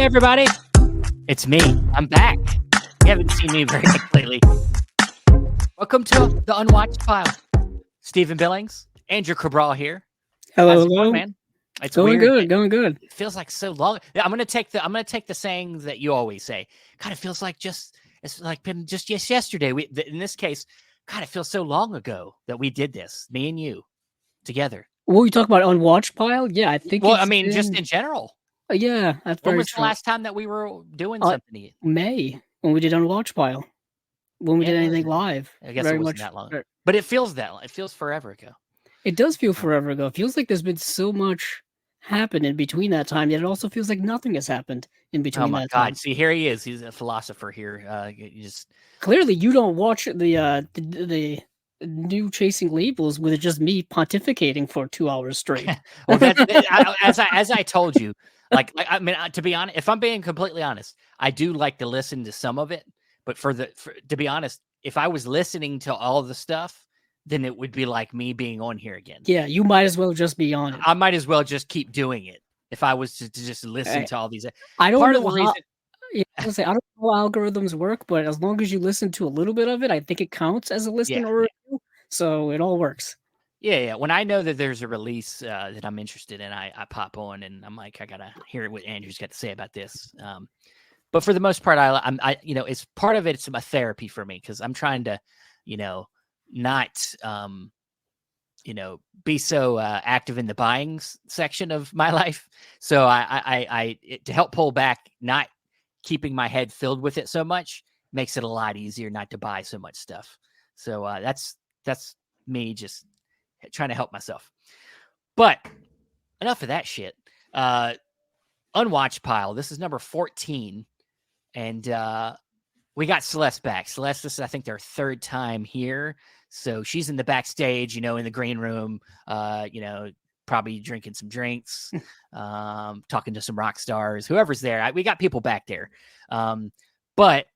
everybody. It's me. I'm back. You haven't seen me very much lately. Welcome to the Unwatched Pile. Stephen Billings, Andrew Cabral here. Hello, How's it hello. going, man? It's going weird. good, going good. It feels like so long. I'm gonna take the saying that you always say. God, it feels like it's like been just yesterday. In this case, God, it feels so long ago that we did this, me and you, together. What you talk about Unwatched Pile? Yeah, I think. Well, it's I mean, been, just in general. Yeah, that's When very was the true. last time that we were doing something? May when we did Unwatched Pile, when we did anything live. I guess very it wasn't much, that long, but it feels forever ago. It does feel forever ago. It feels like there's been so much happened in between that time, yet it also feels like nothing has happened in between Oh my that God! time. See, here he is. He's a philosopher here. Clearly, you don't watch the new Chasing Labels with just me pontificating for 2 hours straight. Well, as I told you, I mean, to be honest, if I'm being completely honest, I do like to listen to some of it. But to be honest, if I was listening to all the stuff, then it would be like me being on here again. Yeah, you might as well just be on it. I might as well just keep doing it if I was to just listen to all these. I don't Part know of the how. reason. Yeah, I was say I don't know how algorithms work, but as long as you listen to a little bit of it, I think it counts as a listen or review. So it all works. Yeah. When I know that there's a release that I'm interested in, I pop on and I'm like, I gotta hear what Andrew's got to say about this. But for the most part, I it's part of it's a therapy for me because I'm trying to, not be so active in the buying section of my life. So to help pull back, not keeping my head filled with it so much makes it a lot easier not to buy so much stuff. So that's me just trying to help myself. But enough of that shit. Unwatched Pile. This is number 14. And we got Celeste back. Celeste, this is, I think, their third time here. So she's in the backstage, in the green room, probably drinking some drinks, talking to some rock stars, whoever's there. We got people back there. But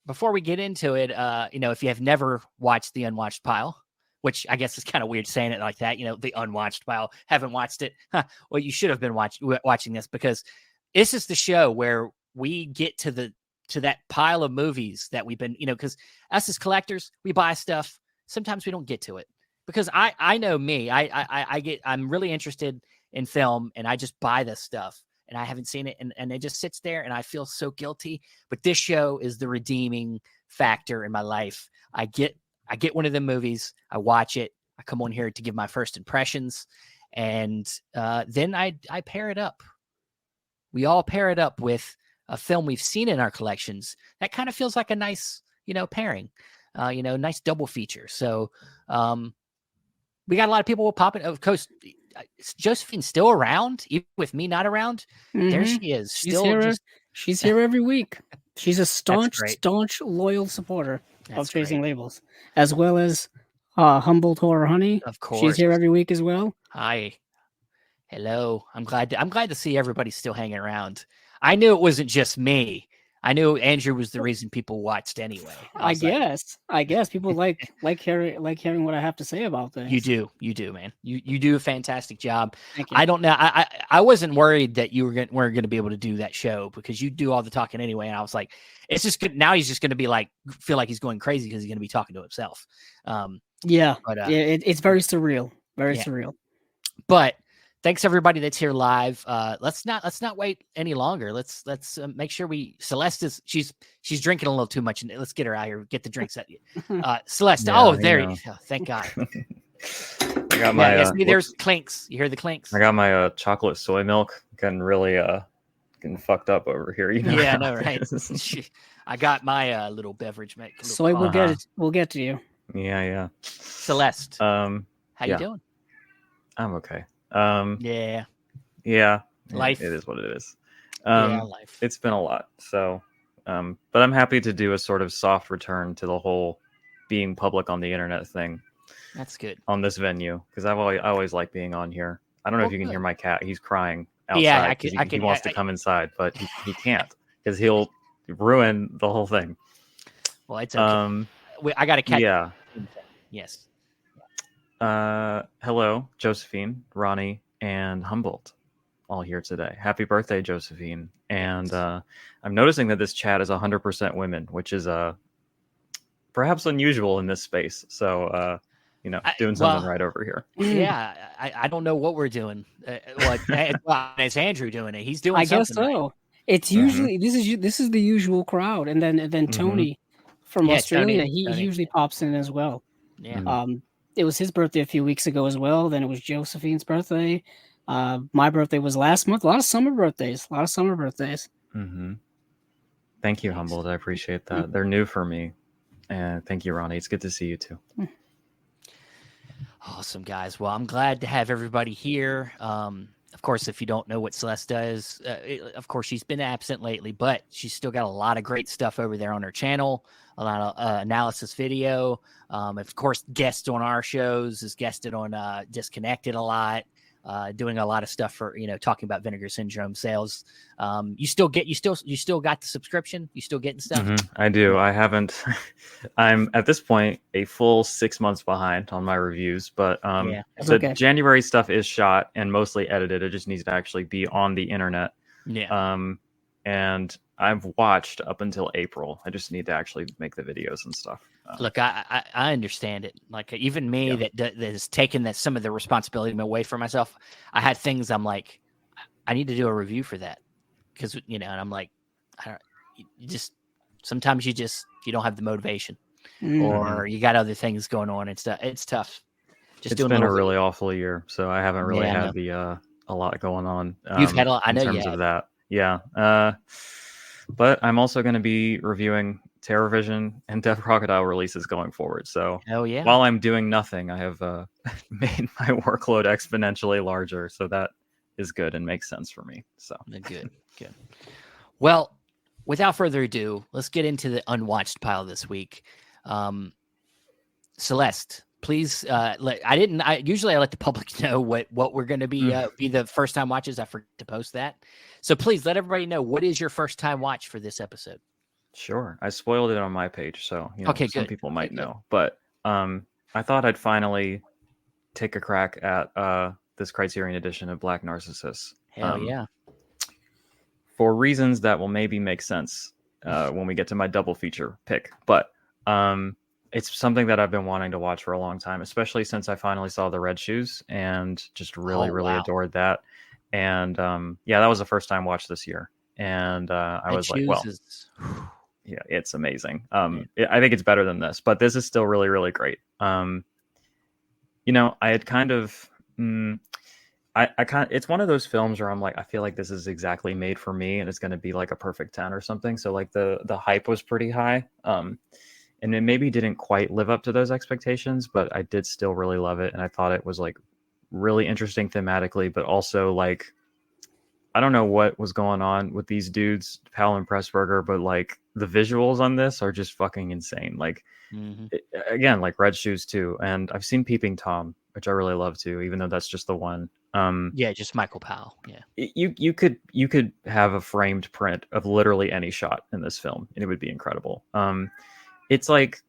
before we get into it, if you have never watched the Unwatched Pile, which I guess is kind of weird saying it like that, the Unwatched Pile, haven't watched it. Well, you should have been watching this because this is the show where we get to that pile of movies that we've been, because us as collectors, we buy stuff. Sometimes we don't get to it because I know me, I'm really interested in film and I just buy this stuff and I haven't seen it and it just sits there and I feel so guilty. But this show is the redeeming factor in my life. I get one of them movies, I watch it, I come on here to give my first impressions, and then I pair it up. We all pair it up with a film we've seen in our collections. That kind of feels like a nice, pairing, nice double feature. So we got a lot of people popping. Of course, Josephine's still around, even with me not around. Mm-hmm. There she is. She's here every week. She's a staunch, loyal supporter of Chasing Labels, as well as Humboldt Horror Honey. Of course, she's here every week as well. Hi, hello. I'm glad to see everybody still hanging around. I knew it wasn't just me. I knew Andrew was the reason people watched anyway. I guess people like hearing what I have to say about things. You do, man. You do a fantastic job. Thank you. I don't know. I wasn't worried that you weren't going to be able to do that show because you do all the talking anyway. And I was like, it's just good. Now he's just going to be like, feel like he's going crazy because he's going to be talking to himself. It's very surreal. Very surreal. But thanks everybody that's here live. Let's not wait any longer. Let's make sure Celeste is she's drinking a little too much, and let's get her out here. Get the drinks at you, Celeste. Thank God. I got my. There's clinks. You hear the clinks? I got my chocolate soy milk. Getting really getting fucked up over here. Yeah, I know, right? I got my little beverage. Soy will get it. We'll get to you. Yeah. Celeste. How you doing? I'm okay. Life. It is what it is. Life. It's been a lot. So, but I'm happy to do a sort of soft return to the whole being public on the internet thing. That's good. On this venue, because I always like being on here. I don't know if you can hear my cat. He's crying outside. Yeah, he wants to come inside, but he can't because he'll ruin the whole thing. Well, it's okay. I got a cat. Yeah. Yes. Hello, Josephine, Ronnie, and Humboldt. all here today. Happy birthday, Josephine. And I'm noticing that this chat is 100% women, which is perhaps unusual in this space. So, doing something right over here. Yeah, I don't know what we're doing. It's Andrew doing it. He's doing I something guess so. right. It's usually this is the usual crowd, and then Tony from Australia, Tony. he usually pops in as well. Yeah. It was his birthday a few weeks ago as well. Then it was Josephine's birthday. My birthday was last month. A lot of summer birthdays. Mm-hmm. Thank you, Humboldt. I appreciate that. They're new for me. And thank you, Ronnie. It's good to see you too. Awesome, guys. Well, I'm glad to have everybody here. Of course, if you don't know what Celeste does, of course, she's been absent lately, but she's still got a lot of great stuff over there on her channel, a lot of analysis video. Of course, guests on our shows, is guested on Disconnected a lot, doing a lot of stuff for, talking about Vinegar Syndrome sales. You still got the subscription? You still getting stuff? I do. I haven't. I'm at this point a full 6 months behind on my reviews, but the January stuff is shot and mostly edited. It just needs to actually be on the internet. Yeah. And I've watched up until April. I just need to actually make the videos and stuff. Look, I understand it. Like even me that has taken some of the responsibility away from myself. I had things I'm like, I need to do a review for that because and I'm like, sometimes you don't have the motivation or you got other things going on. It's tough. It's been a really awful year, so I haven't really had a lot going on. You've had a lot. I know in terms of that. Yeah. But I'm also going to be reviewing TerrorVision and Death Crocodile releases going forward. So while I'm doing nothing, I have made my workload exponentially larger. So that is good and makes sense for me. So good. Well, without further ado, let's get into the unwatched pile this week. Celeste, please. Usually I let the public know what we're going to be the first time watches. I forget to post that. So please let everybody know, what is your first time watch for this episode? Sure. I spoiled it on my page, so some people might know. But I thought I'd finally take a crack at this Criterion edition of Black Narcissus. Hell yeah. For reasons that will maybe make sense when we get to my double feature pick. But it's something that I've been wanting to watch for a long time, especially since I finally saw The Red Shoes and just really adored that. And that was the first time watch this year. And I was like, well, yeah, it's amazing. I think it's better than this, but this is still really, really great. I had kind of, it's one of those films where I'm like, I feel like this is exactly made for me and it's going to be like a perfect 10 or something. So like the hype was pretty high. And it maybe didn't quite live up to those expectations, but I did still really love it. And I thought it was like really interesting thematically, but also like, I don't know what was going on with these dudes, Powell and Pressburger, but like the visuals on this are just fucking insane. Like again, like Red Shoes too. And I've seen Peeping Tom, which I really love too, even though that's just the one. Just Michael Powell. Yeah. You could have a framed print of literally any shot in this film and it would be incredible. It's like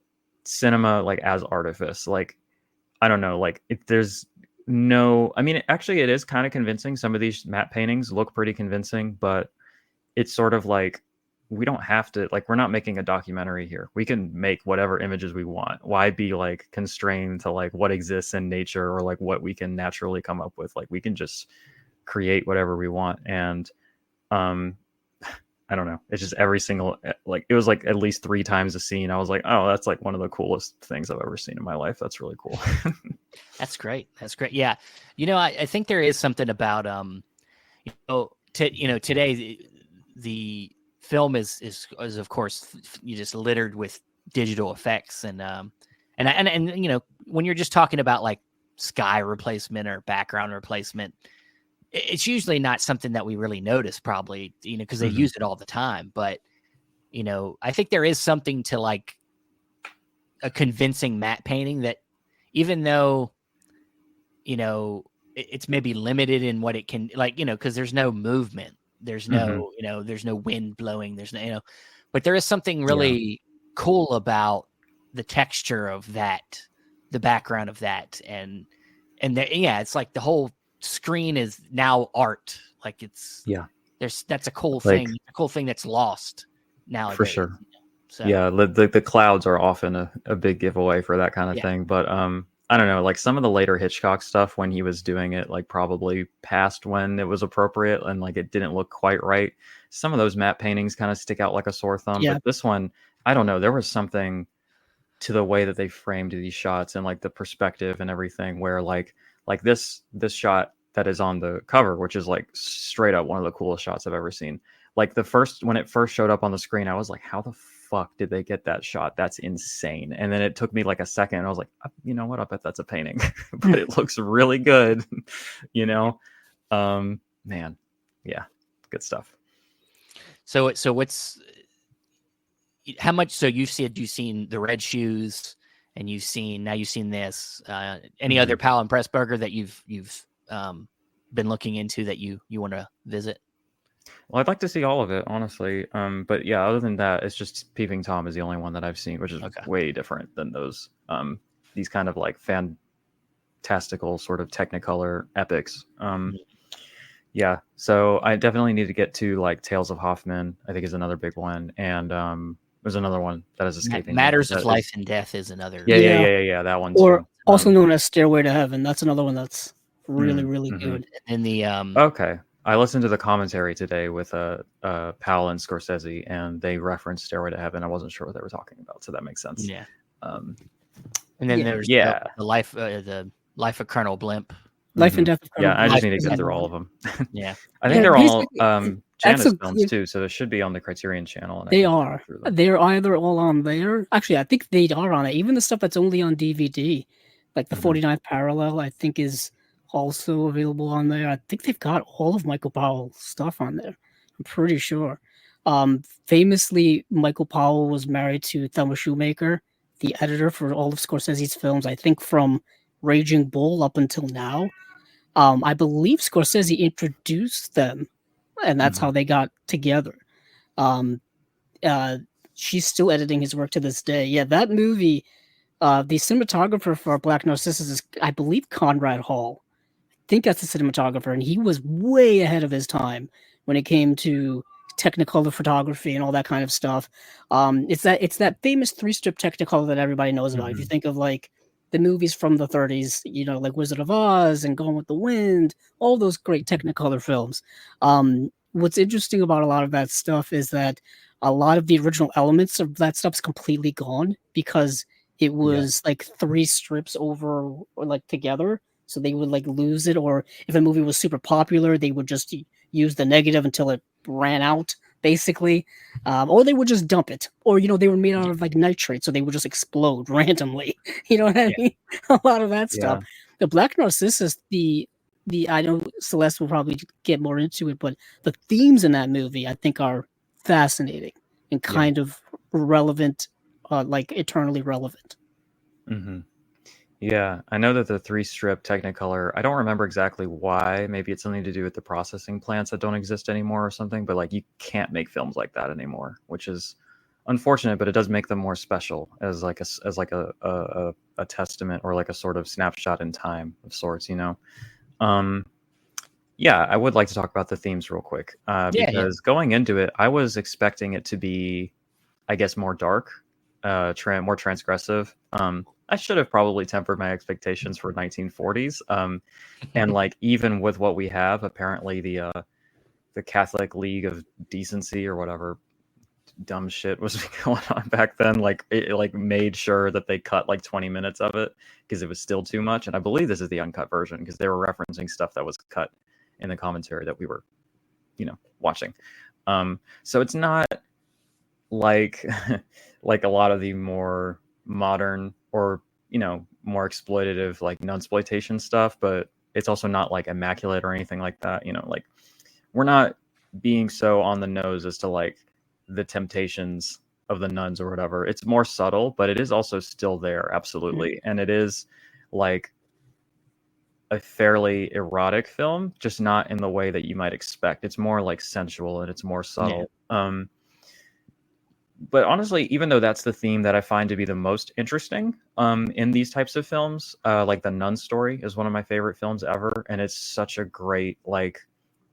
cinema, like as artifice. Like, I don't know, like there's no, I mean, actually it is kind of convincing. Some of these matte paintings look pretty convincing, but it's sort of like, we don't have to, like, we're not making a documentary here. We can make whatever images we want. Why be like constrained to like what exists in nature or like what we can naturally come up with? Like we can just create whatever we want. And, I don't know. It's just every single, like, it was like at least 3 times a scene. I was like, oh, that's like one of the coolest things I've ever seen in my life. That's really cool. That's great. Yeah. I think there is something about, today the film is of course you just littered with digital effects and when you're just talking about like sky replacement or background replacement, it's usually not something that we really notice probably, because they use it all the time. But, I think there is something to like a convincing matte painting that even though, it's maybe limited in what it can, like, because there's no movement, there's no, there's no wind blowing, there's no, but there is something really cool about the texture of that, the background of that. And it's like the whole screen is now art, Like it's Yeah. that's a cool Like, thing. A cool thing that's lost nowadays. for sure. So Yeah, the clouds are often a big giveaway for that kind of Yeah. thing. But I don't know, like some of the later Hitchcock stuff when he was doing it, like probably past when it was appropriate and like it didn't look quite right. Some of those matte paintings kind of stick out like a sore thumb. Yeah. But this one, I don't know, there was something to the way that they framed these shots and like the perspective and everything where like this shot that is on the cover, which is like straight up one of the coolest shots I've ever seen. Like when it first showed up on the screen, I was like, how the fuck did they get that shot? That's insane. And then it took me like a second and I was like, you know what? I bet that's a painting, but it looks really good, you know? Man, yeah, good stuff. So what's how much? So you've seen the Red Shoes, and you've seen this. Any other Powell and Pressburger that you've been looking into that you want to visit? Well, I'd like to see all of it, honestly. But yeah, other than that, it's just Peeping Tom is the only one that I've seen, which is way different than those these kind of like fantastical sort of Technicolor epics. Yeah, so I definitely need to get to like Tales of Hoffman. I think is another big one, and there's another one that is escaping. Matters of Life and Death is another. Yeah, that one or too. also known as Stairway to Heaven. That's another one that's really good. And the okay, I listened to the commentary today with Powell and Scorsese, and they referenced Stairway to Heaven. I wasn't sure what they were talking about, so that makes sense. Yeah. And then there's the life of Colonel Blimp. Life and Death of Colonel Blimp. I just need to get through all of them. Yeah. I think they're all Janus films too, so they should be on the Criterion channel. And they are. They're either all on there. Actually, I think they are on it. Even the stuff that's only on DVD, like the 49th Parallel, I think is also available on there. I think they've got all of Michael Powell's stuff on there. I'm pretty sure. Famously, Michael Powell was married to Thelma Shoemaker, the editor for all of Scorsese's films, I think from Raging Bull up until now. I believe Scorsese introduced them, and that's how they got together. She's still editing his work to this day. Yeah, that movie, the cinematographer for Black Narcissus is, I believe, Conrad Hall. I think that's the cinematographer, and he was way ahead of his time when it came to Technicolor photography and all that kind of stuff. It's that famous 3-strip Technicolor that everybody knows about. If you think of like the movies from the 30s, you know, like Wizard of Oz and Gone with the Wind, all those great Technicolor films. What's interesting about a lot of that stuff is that a lot of the original elements of that stuff's completely gone because it was like 3 strips over or like together. So they would like lose it, or if a movie was super popular, they would just use the negative until it ran out, basically, or they would just dump it, or you know they were made out of like nitrate, so they would just explode randomly. You know what I mean? A lot of that stuff. The Black Narcissus, the I know Celeste will probably get more into it, but the themes in that movie I think are fascinating and kind of relevant, like eternally relevant. Yeah, I know that the 3-strip Technicolor, I don't remember exactly why. Maybe it's something to do with the processing plants that don't exist anymore or something, but like you can't make films like that anymore, which is unfortunate, but it does make them more special as like a testament or like a sort of snapshot in time of sorts, you know. Yeah, I would like to talk about the themes real quick because going into it, I was expecting it to be, I guess, more dark, more transgressive. I should have probably tempered my expectations for 1940s. And like even with what we have, apparently the Catholic League of Decency or whatever dumb shit was going on back then, like it like made sure that they cut like 20 minutes of it because it was still too much. And I believe this is the uncut version because they were referencing stuff that was cut in the commentary that we were, you know, watching. So it's not like like a lot of the more modern or, you know, more exploitative like nunsploitation stuff, but it's also not like immaculate or anything like that. You know, like we're not being so on the nose as to like the temptations of the nuns or whatever. It's more subtle, but it is also still there, absolutely. And it is like a fairly erotic film, just not in the way that you might expect. It's more like sensual and it's more subtle. But honestly, even though that's the theme that I find to be the most interesting in these types of films, like The Nun Story is one of my favorite films ever. And it's such a great, like,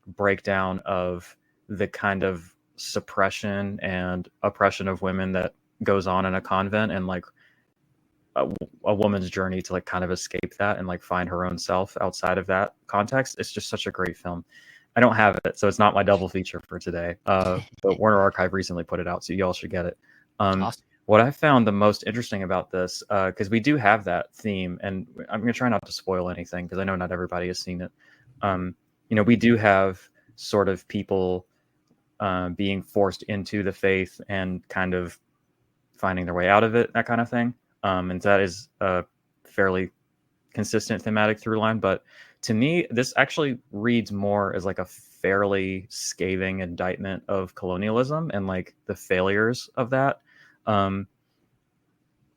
breakdown of the kind of suppression and oppression of women that goes on in a convent, and like a woman's journey to like kind of escape that and like find her own self outside of that context. It's just such a great film. I don't have it, so it's not my double feature for today. But Warner Archive recently put it out, so y'all should get it. Awesome. What I found the most interesting about this, because we do have that theme, and I'm going to try not to spoil anything because I know not everybody has seen it. We do have sort of people being forced into the faith and kind of finding their way out of it, that kind of thing. And that is a fairly consistent thematic through line. But to me, this actually reads more as like a fairly scathing indictment of colonialism and like the failures of that.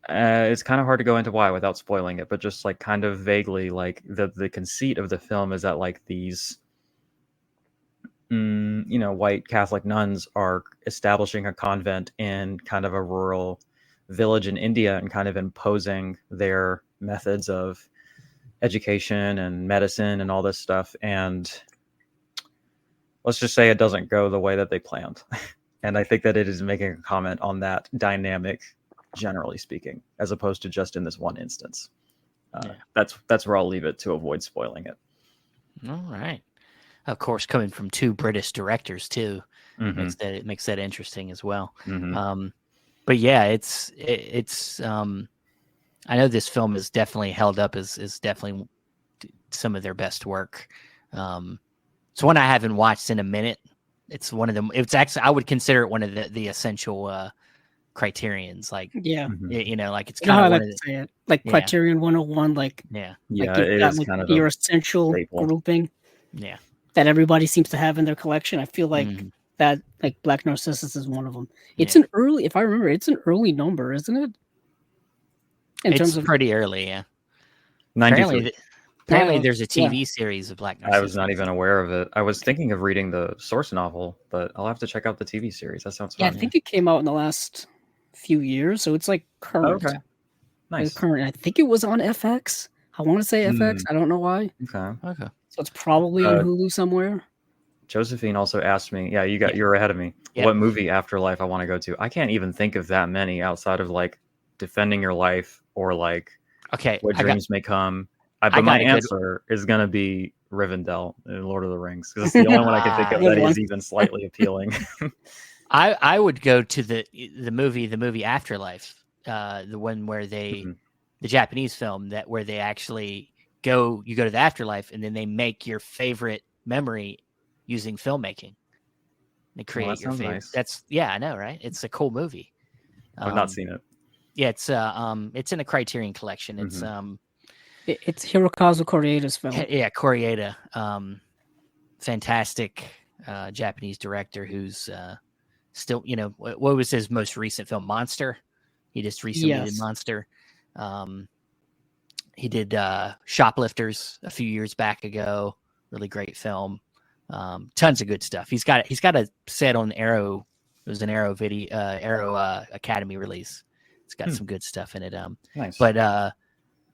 It's kind of hard to go into why without spoiling it, but just like kind of vaguely, like the conceit of the film is that like these white Catholic nuns are establishing a convent in kind of a rural village in India and kind of imposing their methods of education and medicine and all this stuff. And let's just say it doesn't go the way that they planned. And I think that it is making a comment on that dynamic, generally speaking, as opposed to just in this one instance. That's where I'll leave it to avoid spoiling it. All right. Of course, coming from two British directors too, Mm-hmm. makes that interesting as well. Mm-hmm. But yeah, it's I know this film is definitely held up as definitely some of their best work. It's one I haven't watched in a minute. It's one of them. It's actually, I would consider it one of the essential criterions. Like, like it's kind of one of the, like Criterion 101. Like, yeah, yeah, like it got, is like, kind of your essential staple grouping. Yeah, that everybody seems to have in their collection. I feel like that, like Black Narcissus is one of them. It's an early, if I remember, it's an early number, isn't it? It's pretty early, yeah. 93. Apparently there's a TV series of Black Narcissus. I was not even aware of it. I was thinking of reading the source novel, but I'll have to check out the TV series. That sounds fun. Yeah, I think it came out in the last few years, so it's like current. Okay. Nice. It's current. I think it was on FX. I want to say FX. I don't know why. Okay. So it's probably on Hulu somewhere. Josephine also asked me, you're ahead of me. Yep. What movie Afterlife I want to go to? I can't even think of that many outside of like Defending Your Life or like What Dreams May Come. But my answer is going to be Rivendell in Lord of the Rings, because it's the only one I can think of that is even slightly appealing. I would go to the movie Afterlife, the one where they the Japanese film where they actually you go to the afterlife and then they make your favorite memory using filmmaking. They create your favorite. Nice. I know, right? It's a cool movie. I've not seen it. Yeah, it's in a Criterion collection. It's it's Hirokazu Koreeda's film. Yeah, Koreeda, fantastic Japanese director who's still, what was his most recent film? Monster. He just recently did Monster. He did Shoplifters a few years back ago. Really great film. Tons of good stuff. He's got a set on Arrow. It was an Arrow video, Arrow Academy release. It's got some good stuff in it. Nice.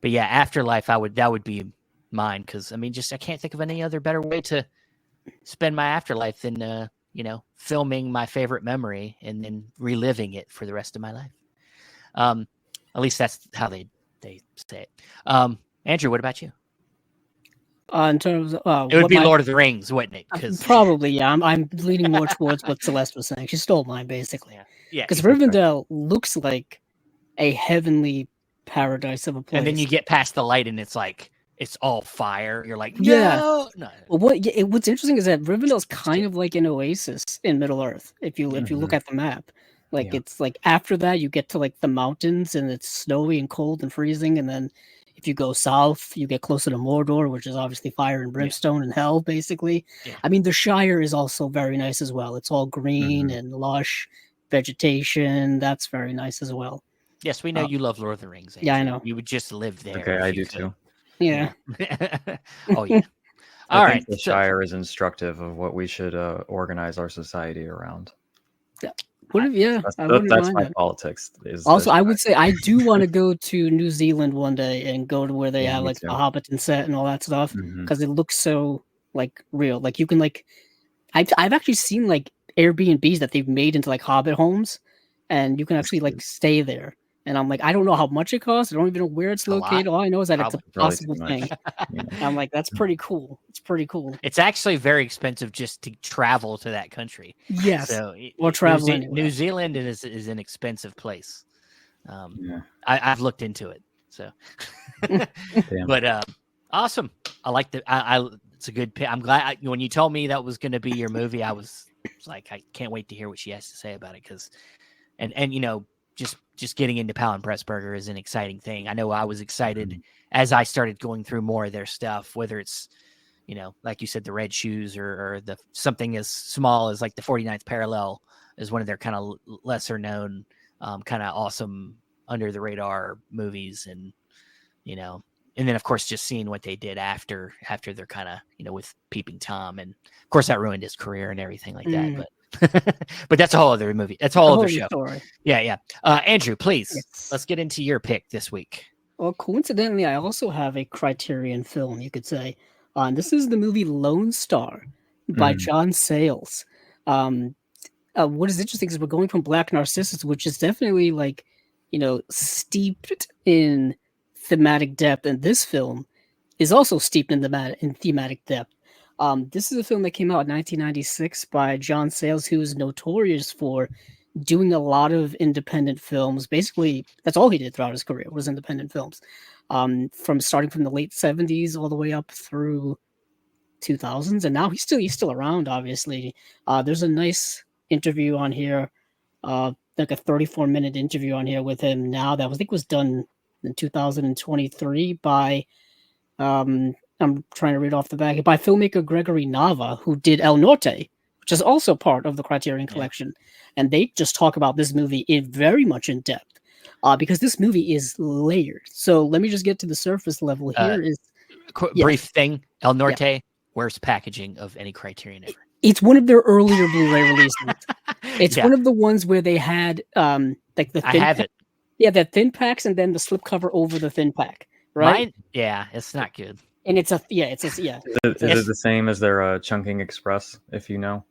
But yeah, Afterlife, that would be mine, because I can't think of any other better way to spend my afterlife than filming my favorite memory and then reliving it for the rest of my life. At least that's how they say it. Andrew, what about you? In terms of it would be Lord of the Rings, wouldn't it? Probably, yeah. I'm leaning more towards what Celeste was saying. She stole mine, basically. Yeah. Because Rivendell looks like a heavenly paradise of a place. And then you get past the light and it's like it's all fire. You're like, no. Well, what's interesting is that Rivendell's kind of like an oasis in Middle Earth. If you look at the map, it's like after that you get to like the mountains and it's snowy and cold and freezing, and then if you go south, you get closer to Mordor, which is obviously fire and brimstone and hell, basically. Yeah. The Shire is also very nice as well. It's all green and lush vegetation. That's very nice as well. Yes, we know you love Lord of the Rings. Andrew. Yeah, I know. You would just live there. Okay, I do too. Yeah. Oh, yeah. I think the Shire is instructive of what we should organize our society around. Yeah. That's my politics. Also, I would say I do want to go to New Zealand one day and go to where they have like the Hobbiton set and all that stuff, because it looks so like real. Like you can like, I've actually seen like Airbnbs that they've made into like Hobbit homes, and you can actually like stay there. And I'm like, I don't know how much it costs. I don't even know where it's A lot, located. All I know is that it's a Probably too possible much. thing. Yeah. And I'm like, that's pretty cool. It's pretty cool. It's actually very expensive just to travel to that country. Yes. So Or travel New anywhere. Zealand is an expensive place. Yeah. I've looked into it. So, Damn. but awesome. I like the. It's a good pick. I'm glad when you told me that was going to be your movie. I was like, I can't wait to hear what she has to say about it because, and you know, just getting into Powell and Pressburger is an exciting thing. I know I was excited as I started going through more of their stuff, whether it's, you know, like you said, the Red Shoes or the something as small as like the 49th Parallel is one of their kind of lesser known, kind of awesome under the radar movies. And, you know, and then of course, just seeing what they did after they're kind of, you know, with Peeping Tom. And of course that ruined his career and everything like that. But but that's a whole other movie. That's a whole other show. Story. Yeah. Andrew, please, Yes. let's get into your pick this week. Well, coincidentally, I also have a Criterion film, you could say. This is the movie Lone Star by John Sayles. What is interesting is we're going from Black Narcissus, which is definitely like, you know, steeped in thematic depth, and this film is also steeped in thematic depth. This is a film that came out in 1996 by John Sayles, who is notorious for doing a lot of independent films. Basically, that's all he did throughout his career was independent films. From starting from the late 70s all the way up through 2000s, and now he's still around. Obviously, there's a nice interview on here, like a 34-minute interview on here with him now that I think was done in 2023 by. I'm trying to read off the back by filmmaker Gregory Nava, who did El Norte, which is also part of the Criterion Collection, and they just talk about this movie very much in depth, because this movie is layered. So let me just get to the surface level here. Brief thing: El Norte, worst packaging of any Criterion ever. It's one of their earlier Blu-ray releases. It's one of the ones where they had like the thin I have it. Yeah, the thin packs and then the slipcover over the thin pack. Right? Mine, it's not good. And it's Is it the same as their Chunking Express, if you know?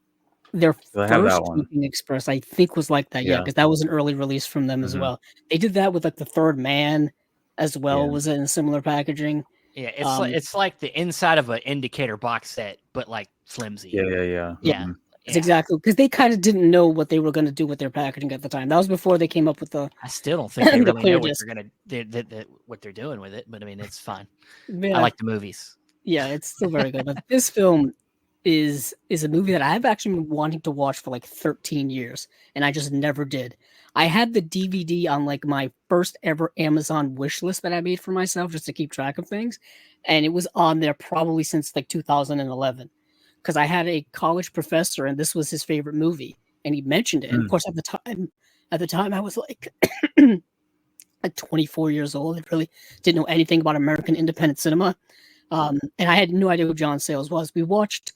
Their I have first that one. Chunking Express, I think, was like that. Yeah, because that was an early release from them as well. They did that with like the Third Man as well. Was in similar packaging. Yeah, it's like the inside of an Indicator box set, but like flimsy. Yeah. It's exactly because they kind of didn't know what they were going to do with their packaging at the time. That was before they came up with the. I still don't think they really know what they're doing with it, but I mean it's fine. I like the movies. Yeah, it's still very good. But this film is a movie that I've actually been wanting to watch for like 13 years, and I just never did. I had the DVD on like my first ever Amazon wish list that I made for myself just to keep track of things, and it was on there probably since like 2011. Because I had a college professor, and this was his favorite movie, and he mentioned it. And of course, at the time, I was like, like 24 years old. I really didn't know anything about American independent cinema, and I had no idea who John Sayles was. We watched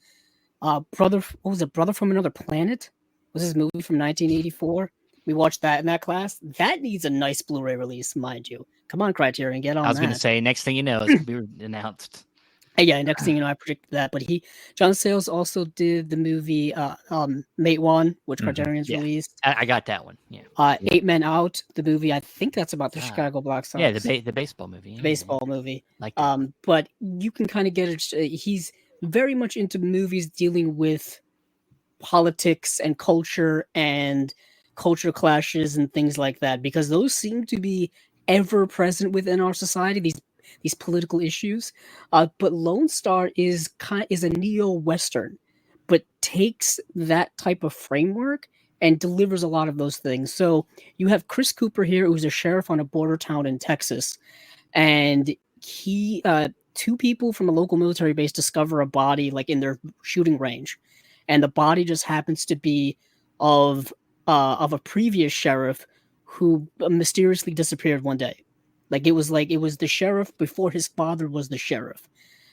Brother from Another Planet? Was his movie from 1984? We watched that in that class. That needs a nice Blu-ray release, mind you. Come on, Criterion, get on that. I was going to say, next thing you know, it's going to be announced. Yeah, next thing you know, I predicted that. But John Sayles also did the movie Mate One, which Criterion's released. I got that one. Yeah. 8 Men Out, the movie. I think that's about the Chicago Black Sox. Yeah, the baseball movie. The baseball movie. Like that. But you can kind of get it. He's very much into movies dealing with politics and culture clashes and things like that, because those seem to be ever present within our society. These political issues, but Lone Star is a neo-Western, but takes that type of framework and delivers a lot of those things. So you have Chris Cooper here, who's a sheriff on a border town in Texas, and two people from a local military base discover a body like in their shooting range, and the body just happens to be of a previous sheriff who mysteriously disappeared one day. It was the sheriff before his father was the sheriff.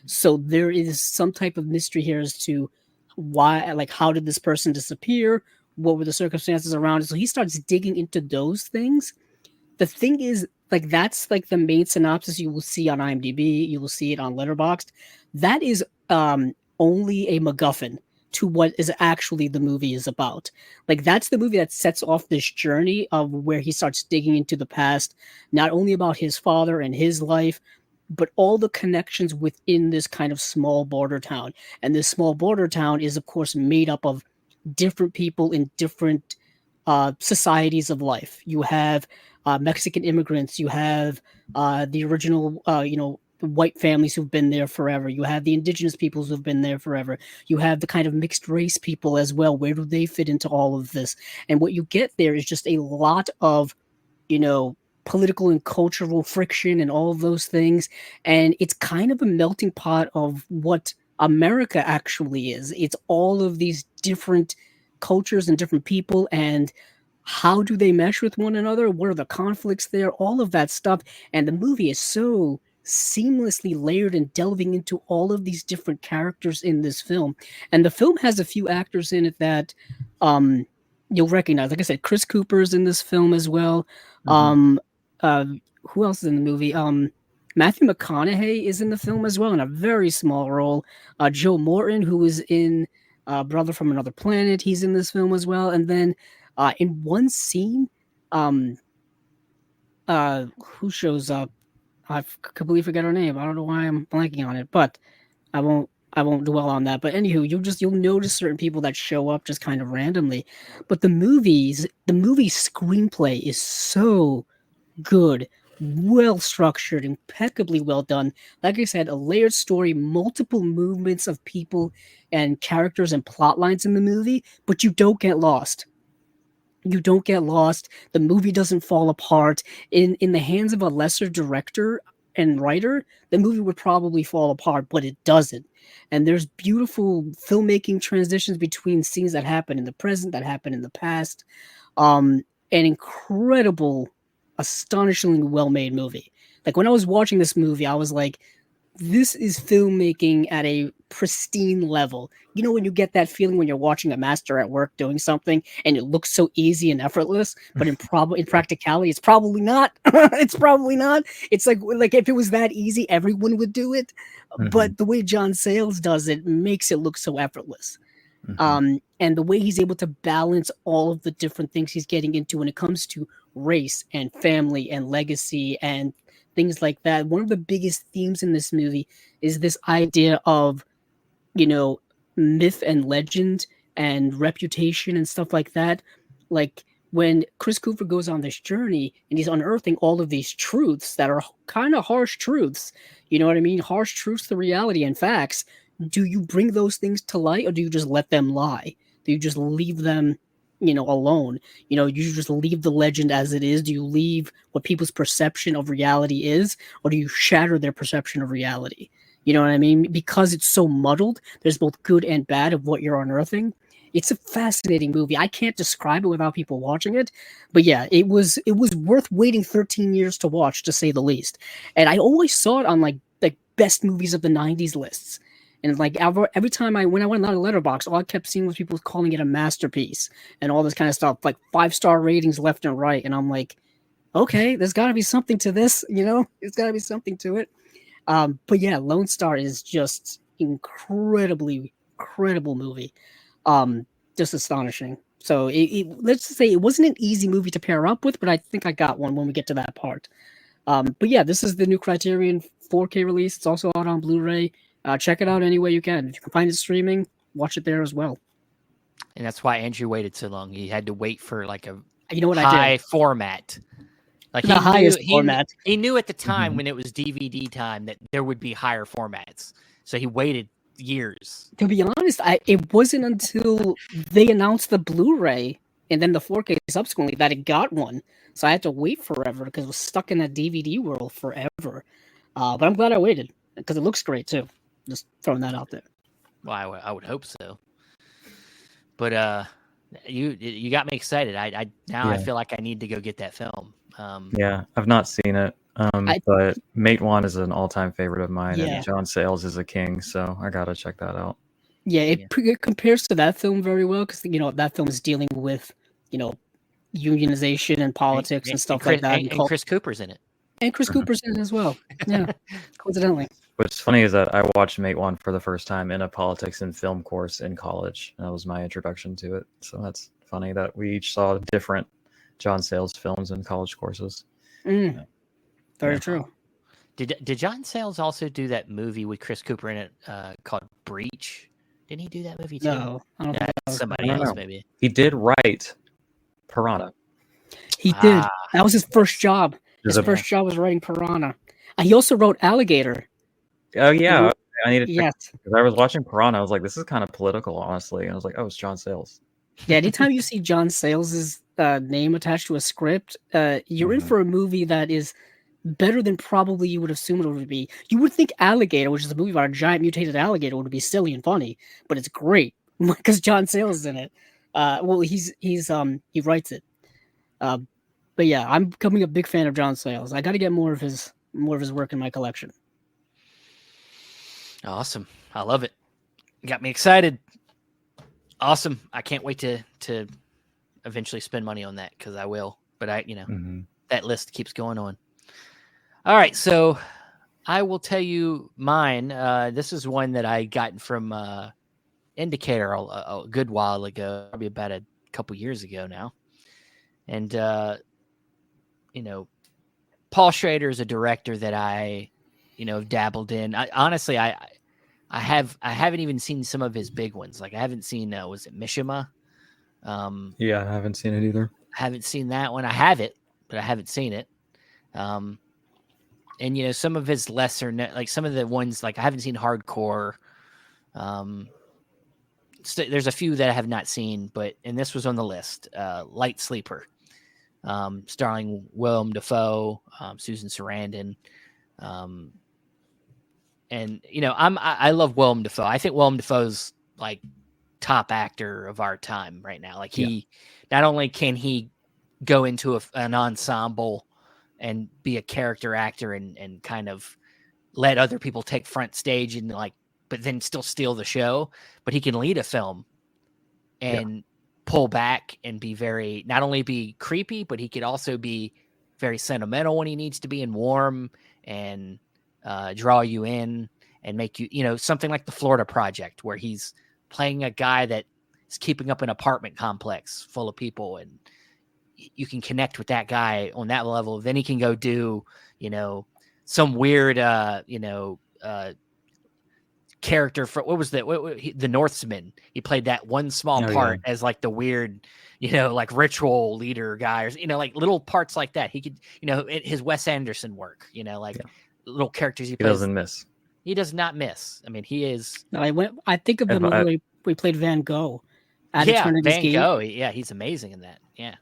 So there is some type of mystery here as to why, like, how did this person disappear? What were the circumstances around it? So he starts digging into those things. The thing is, like, that's like the main synopsis you will see on IMDb. You will see it on Letterboxd. That is only a MacGuffin to what is actually the movie is about. Like that's the movie that sets off this journey of where he starts digging into the past, not only about his father and his life, but all the connections within this kind of small border town. And this small border town is, of course, made up of different people in different societies of life. You have Mexican immigrants. You have the original, white families who've been there forever. You have the indigenous peoples who've been there forever. You have the kind of mixed race people as well. Where do they fit into all of this? And what you get there is just a lot of, political and cultural friction and all of those things. And it's kind of a melting pot of what America actually is. It's all of these different cultures and different people, and how do they mesh with one another? What are the conflicts there? All of that stuff. And the movie is so seamlessly layered and delving into all of these different characters in this film. And the film has a few actors in it that you'll recognize. Like I said, Chris Cooper's in this film as well. Mhm. Who else is in the movie? Matthew McConaughey is in the film as well in a very small role. Joe Morton, who is in Brother from Another Planet, he's in this film as well. And then in one scene, who shows up? I completely forget her name. I don't know why I'm blanking on it, but I won't dwell on that. But anywho, you'll notice certain people that show up just kind of randomly. But the movie screenplay is so good, well structured, impeccably well done. Like I said, a layered story, multiple movements of people and characters and plot lines in the movie, but you don't get lost. You don't get lost. The movie doesn't fall apart. In the hands of a lesser director and writer, the movie would probably fall apart, but it doesn't. And there's beautiful filmmaking transitions between scenes that happen in the present, that happen in the past. An incredible, astonishingly well-made movie. Like when I was watching this movie, I was like, this is filmmaking at a pristine level. You know, when you get that feeling when you're watching a master at work doing something and it looks so easy and effortless, but in practicality, it's probably not. It's probably not. It's like if it was that easy, everyone would do it. Mhm. But the way John Sayles does it makes it look so effortless. Mhm. And the way he's able to balance all of the different things he's getting into when it comes to race and family and legacy and things like that. One of the biggest themes in this movie is this idea of, myth and legend and reputation and stuff like that. Like when Chris Cooper goes on this journey and he's unearthing all of these truths that are kind of harsh truths, you know what I mean? Harsh truths to reality and facts. Do you bring those things to light or do you just let them lie? Do you just leave them, alone? You just leave the legend as it is? Do you leave what people's perception of reality is, or do you shatter their perception of reality? You know what I mean? Because it's so muddled, there's both good and bad of what you're unearthing. It's a fascinating movie. I can't describe it without people watching it. But yeah, it was worth waiting 13 years to watch, to say the least. And I always saw it on like best movies of the 90s lists. And like every time when I went on Letterboxd, all I kept seeing was people calling it a masterpiece and all this kind of stuff, like 5-star ratings left and right. And I'm like, okay, there's got to be something to this, there's got to be something to it. But yeah, Lone Star is just incredibly incredible movie. Just astonishing. So let's just say it wasn't an easy movie to pair up with, but I think I got one when we get to that part. But yeah, this is the new Criterion 4K release. It's also out on Blu-ray. Check it out any way you can. If you can find it streaming, watch it there as well. And that's why Andrew waited so long. He had to wait for like a what high I did? format. Like The highest format. He knew at the time Mhm. when it was DVD time that there would be higher formats. So he waited years. To be honest, it wasn't until they announced the Blu-ray and then the 4K subsequently that it got one. So I had to wait forever because it was stuck in that DVD world forever. But I'm glad I waited because it looks great too. Just throwing that out there. Well, I would hope so. But you got me excited. I Yeah. feel like I need to go get that film. Yeah, I've not seen it, but Mate One is an all-time favorite of mine, Yeah. and John Sayles is a king, so I gotta check that out. Yeah, it compares to that film very well because that film is dealing with unionization and politics and stuff like that. And Chris Cooper's in it. And Chris Cooper's in it as well. Yeah, coincidentally. What's funny is that I watched Mate One for the first time in a politics and film course in college. That was my introduction to it. So that's funny that we each saw different John Sayles films in college courses. Very Yeah. true. Did John Sayles also do that movie with Chris Cooper in it called Breach? Didn't he do that movie too? No, I don't think that was Somebody I don't else know. maybe. He did write Piranha. He did. Ah. That was his first job. His There's a- first job was writing Piranha. He also wrote Alligator. Oh yeah, I need to check Yes. because I was watching Piranha. I was like, this is kind of political, honestly. And I was like, oh, it's John Sayles. Yeah, anytime you see John Sayles' name attached to a script, you're in Mhm. for a movie that is better than probably you would assume it would be. You would think Alligator, which is a movie about a giant mutated alligator, would be silly and funny, but it's great because John Sayles is in it. Well, he writes it. But yeah, I'm becoming a big fan of John Sayles. I got to get more of his work in my collection. Awesome. I love it. Got me excited. Awesome. I can't wait to eventually spend money on that because I will. But that list keeps going on. All right, so I will tell you mine. This is one that I got from Indicator a good while ago, probably about a couple years ago now. And Paul Schrader is a director that I dabbled in. Honestly, I haven't even seen some of his big ones. Like I haven't seen was it Mishima? Yeah, I haven't seen it either. I haven't seen that one. I have it, but I haven't seen it. And some of his lesser like some of the ones like I haven't seen Hardcore. There's a few that I have not seen, and this was on the list. Light Sleeper, starring Willem Dafoe, Susan Sarandon. And I love Willem Dafoe. I think Willem Dafoe's like top actor of our time right now. Like he, not only can he go into an ensemble and be a character actor and kind of let other people take front stage and but then still steal the show, but he can lead a film and pull back and be not only be creepy, but he could also be very sentimental when he needs to be and warm and draw you in and make you, something like the Florida Project where he's playing a guy that is keeping up an apartment complex full of people and you can connect with that guy on that level. Then he can go do, some weird, character for what was that? The Northman. He played that one small part as like the weird, like ritual leader guy, or like little parts like that. He could, his Wes Anderson work, little characters he plays. Doesn't miss. He does not miss. I mean, he is. No, I think of the movie where we played Van Gogh. Van Gogh. Yeah, he's amazing in that. Yeah.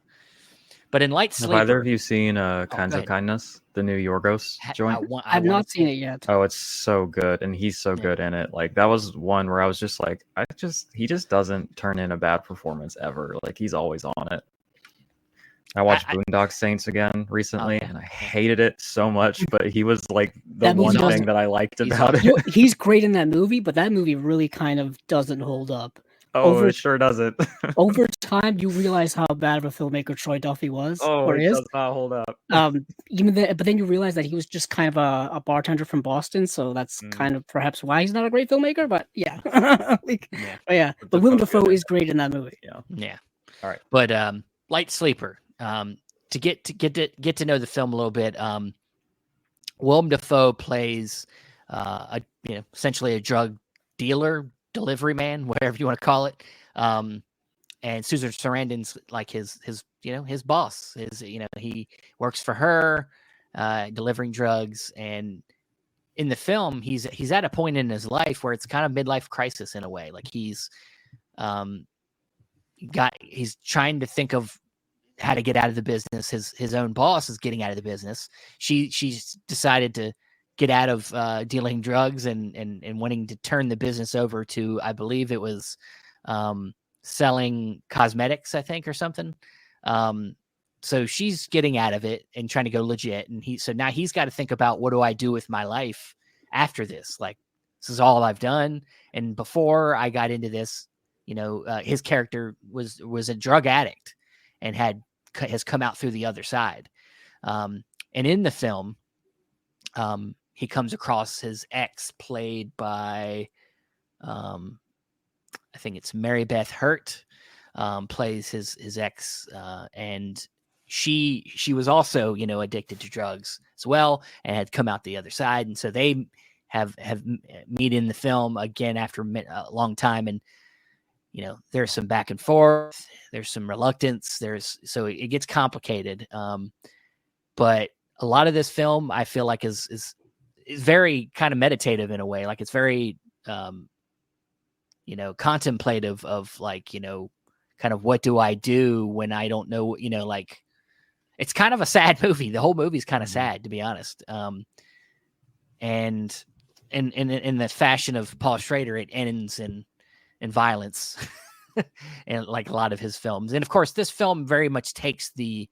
But in Light Sleeper, have either of you seen Kinds of Kindness, the new Yorgos joint? I've not seen it yet. Oh, it's so good, and he's so good in it. Like that was one where I was just like, he just doesn't turn in a bad performance ever. Like he's always on it. I watched Boondock Saints again recently, and I hated it so much. But he was like the one thing that I liked about it. He's great in that movie, but that movie really kind of doesn't hold up. Oh, it sure doesn't. Over time, you realize how bad of a filmmaker Troy Duffy was. Oh, it does not hold up. But then you realize that he was just kind of a bartender from Boston, so that's kind of perhaps why he's not a great filmmaker. But yeah, but Willem Dafoe is great in that movie. Yeah. All right, but Light Sleeper. To get to know the film a little bit, Willem Dafoe plays essentially a drug dealer, delivery man, whatever you want to call it. And Susan Sarandon's like his boss. He works for her, delivering drugs. And in the film, he's at a point in his life where it's kind of midlife crisis in a way. Like he's trying to think of how to get out of the business. His own boss is getting out of the business. She's decided to get out of dealing drugs and wanting to turn the business over to, I believe it was selling cosmetics, I think, or something. So she's getting out of it and trying to go legit. And now he's got to think about, what do I do with my life after this? Like, this is all I've done. And before I got into this, his character was a drug addict and has come out through the other side. And in the film, he comes across his ex, played by I think it's Mary Beth Hurt, plays his ex, and she was also, you know, addicted to drugs as well, and had come out the other side, and so they have meet in the film again after a long time, and you know, there's some back and forth, there's some reluctance, so it gets complicated, but a lot of this film I feel like is very kind of meditative in a way, like it's very you know, contemplative of like, you know, kind of what do I do when I don't know, you know, like it's kind of a sad movie. The whole movie is kind of sad, to be honest. And in the fashion of Paul Schrader, it ends in violence, and like a lot of his films. And of course, this film very much takes the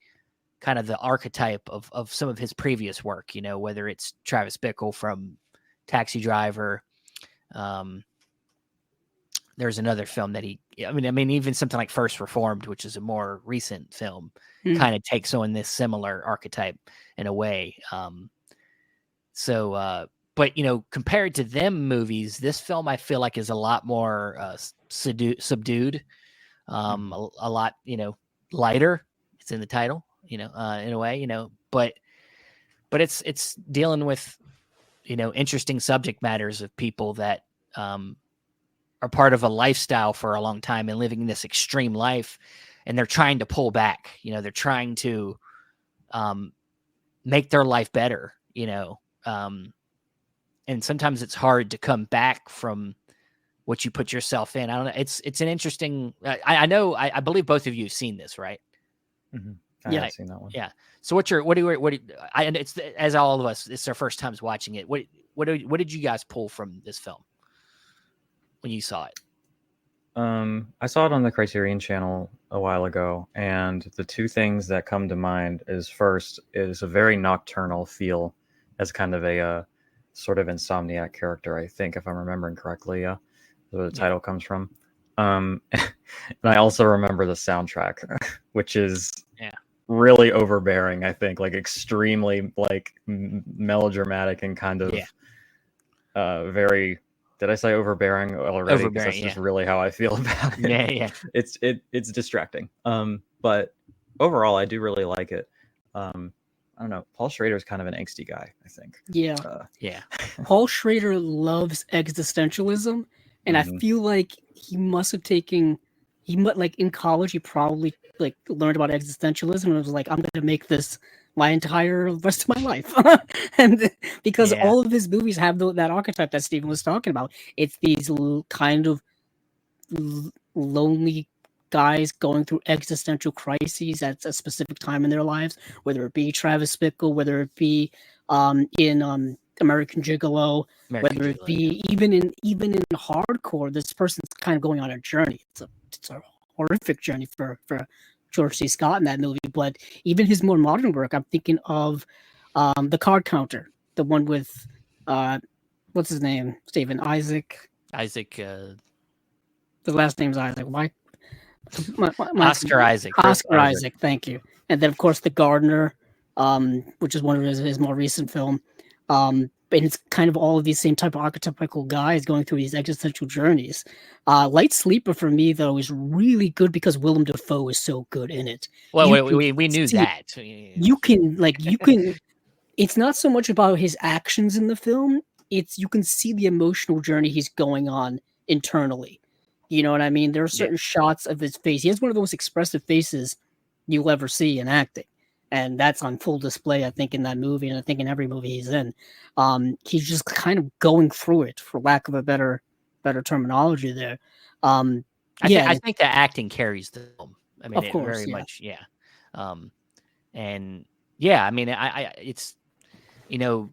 kind of the archetype of some of his previous work, you know, whether it's Travis Bickle from Taxi Driver. There's another film that I mean, even something like First Reformed, which is a more recent film, kind of takes on this similar archetype in a way. But you know, compared to them movies, this film I feel like is a lot more subdued, a lot, you know, lighter. It's in the title, you know, in a way, you know, but it's dealing with, you know, interesting subject matters of people that are part of a lifestyle for a long time and living this extreme life, and they're trying to pull back, you know, they're trying to make their life better, you know, and sometimes it's hard to come back from what you put yourself in. I don't know. It's an interesting, I know, I believe both of you have seen this, right? Mm-hmm. Yeah, I've seen that one. Yeah. So and it's, as all of us, it's our first times watching it. What did you guys pull from this film when you saw it? I saw it on the Criterion Channel a while ago, and the two things that come to mind is first is a very nocturnal feel as kind of a sort of insomniac character, I think, if I'm remembering correctly. Where the title comes from. And I also remember the soundtrack, which is really overbearing, I think, like extremely like melodramatic and kind of very. Did I say overbearing already? Because that's just really how I feel about it. Yeah. It's distracting. But overall, I do really like it. I don't know. Paul Schrader is kind of an angsty guy, I think. Yeah. Yeah. Paul Schrader loves existentialism, and I feel like he must have taken. Like in college, he probably like learned about existentialism and was like, "I'm going to make this my entire rest of my life," and because all of his movies have that archetype that Stephen was talking about. It's these kind of lonely guys going through existential crises at a specific time in their lives, whether it be Travis Bickle, whether it be in American Gigolo, whether it be even in hardcore. This person's kind of going on a journey. It's a horrific journey for George C. Scott in that movie. But even his more modern work, I'm thinking of The Card Counter, the one with what's his name, Stephen? Isaac. The last name's Isaac. Why? Oscar Isaac. Oscar Isaac. Thank you. And then of course The Gardener, which is one of his more recent film. And it's kind of all of these same type of archetypical guys going through these existential journeys. Light Sleeper for me though is really good because Willem Dafoe is so good in it. Well, we knew that. You can. It's not so much about his actions in the film. It's you can see the emotional journey he's going on internally. You know what I mean? There are certain shots of his face. He has one of the most expressive faces you'll ever see in acting. And that's on full display, I think, in that movie, and I think in every movie he's in. He's just kind of going through it, for lack of a better terminology there. I think the acting carries the film. I mean, of course, very much, and I mean, it's, you know,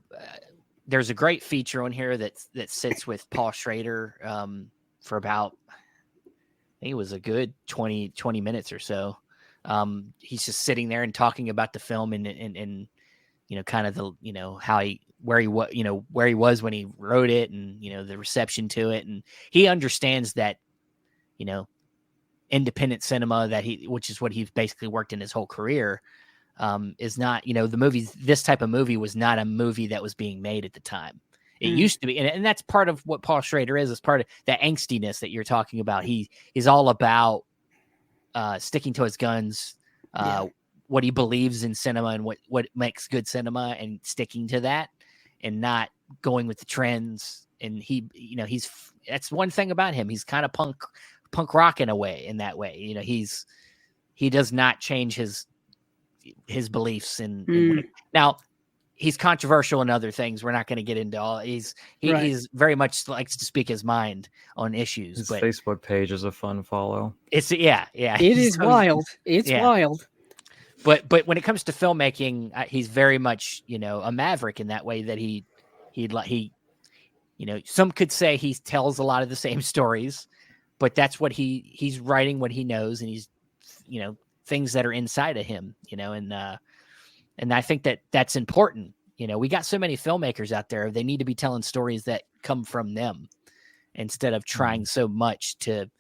there's a great feature on here that sits with Paul Schrader for about, I think it was a good 20 minutes or so. He's just sitting there and talking about the film and you know, kind of the, you know, where he was when he wrote it, and, you know, the reception to it. And he understands that, you know, independent cinema which is what he's basically worked in his whole career. is not, the movies. This type of movie was not a movie that was being made at the time. It used to be, and that's part of what Paul Schrader is part of that angstiness that you're talking about. He's all about sticking to his guns, what he believes in cinema and what makes good cinema, and sticking to that, and not going with the trends. And that's one thing about him. He's kind of punk rock in a way. In that way, he does not change his beliefs. Now, he's controversial in other things. We're not going to get into all. He's very much likes to speak his mind on issues. His but Facebook page is a fun follow. It's yeah. It is wild. It's wild. But when it comes to filmmaking, he's very much a maverick in that way. That he some could say he tells a lot of the same stories, but that's what he's writing what he knows, and he's things that are inside of him, and I think that's important. We got so many filmmakers out there. They need to be telling stories that come from them instead of trying so much to,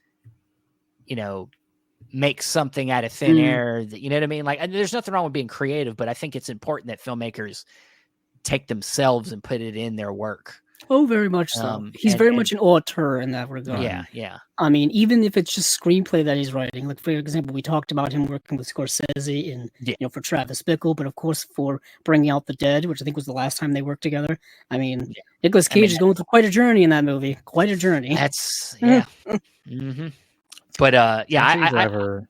make something out of thin air. That, you know what I mean? Like, there's nothing wrong with being creative, but I think it's important that filmmakers take themselves and put it in their work. Oh, very much so. He's very much an auteur in that regard. Yeah. I mean, even if it's just screenplay that he's writing, like for example, we talked about him working with Scorsese and for Travis Bickle, but of course for Bringing Out the Dead, which I think was the last time they worked together. I mean, Nicolas Cage is going through quite a journey in that movie. Quite a journey. That's mm-hmm. But Taxi Driver.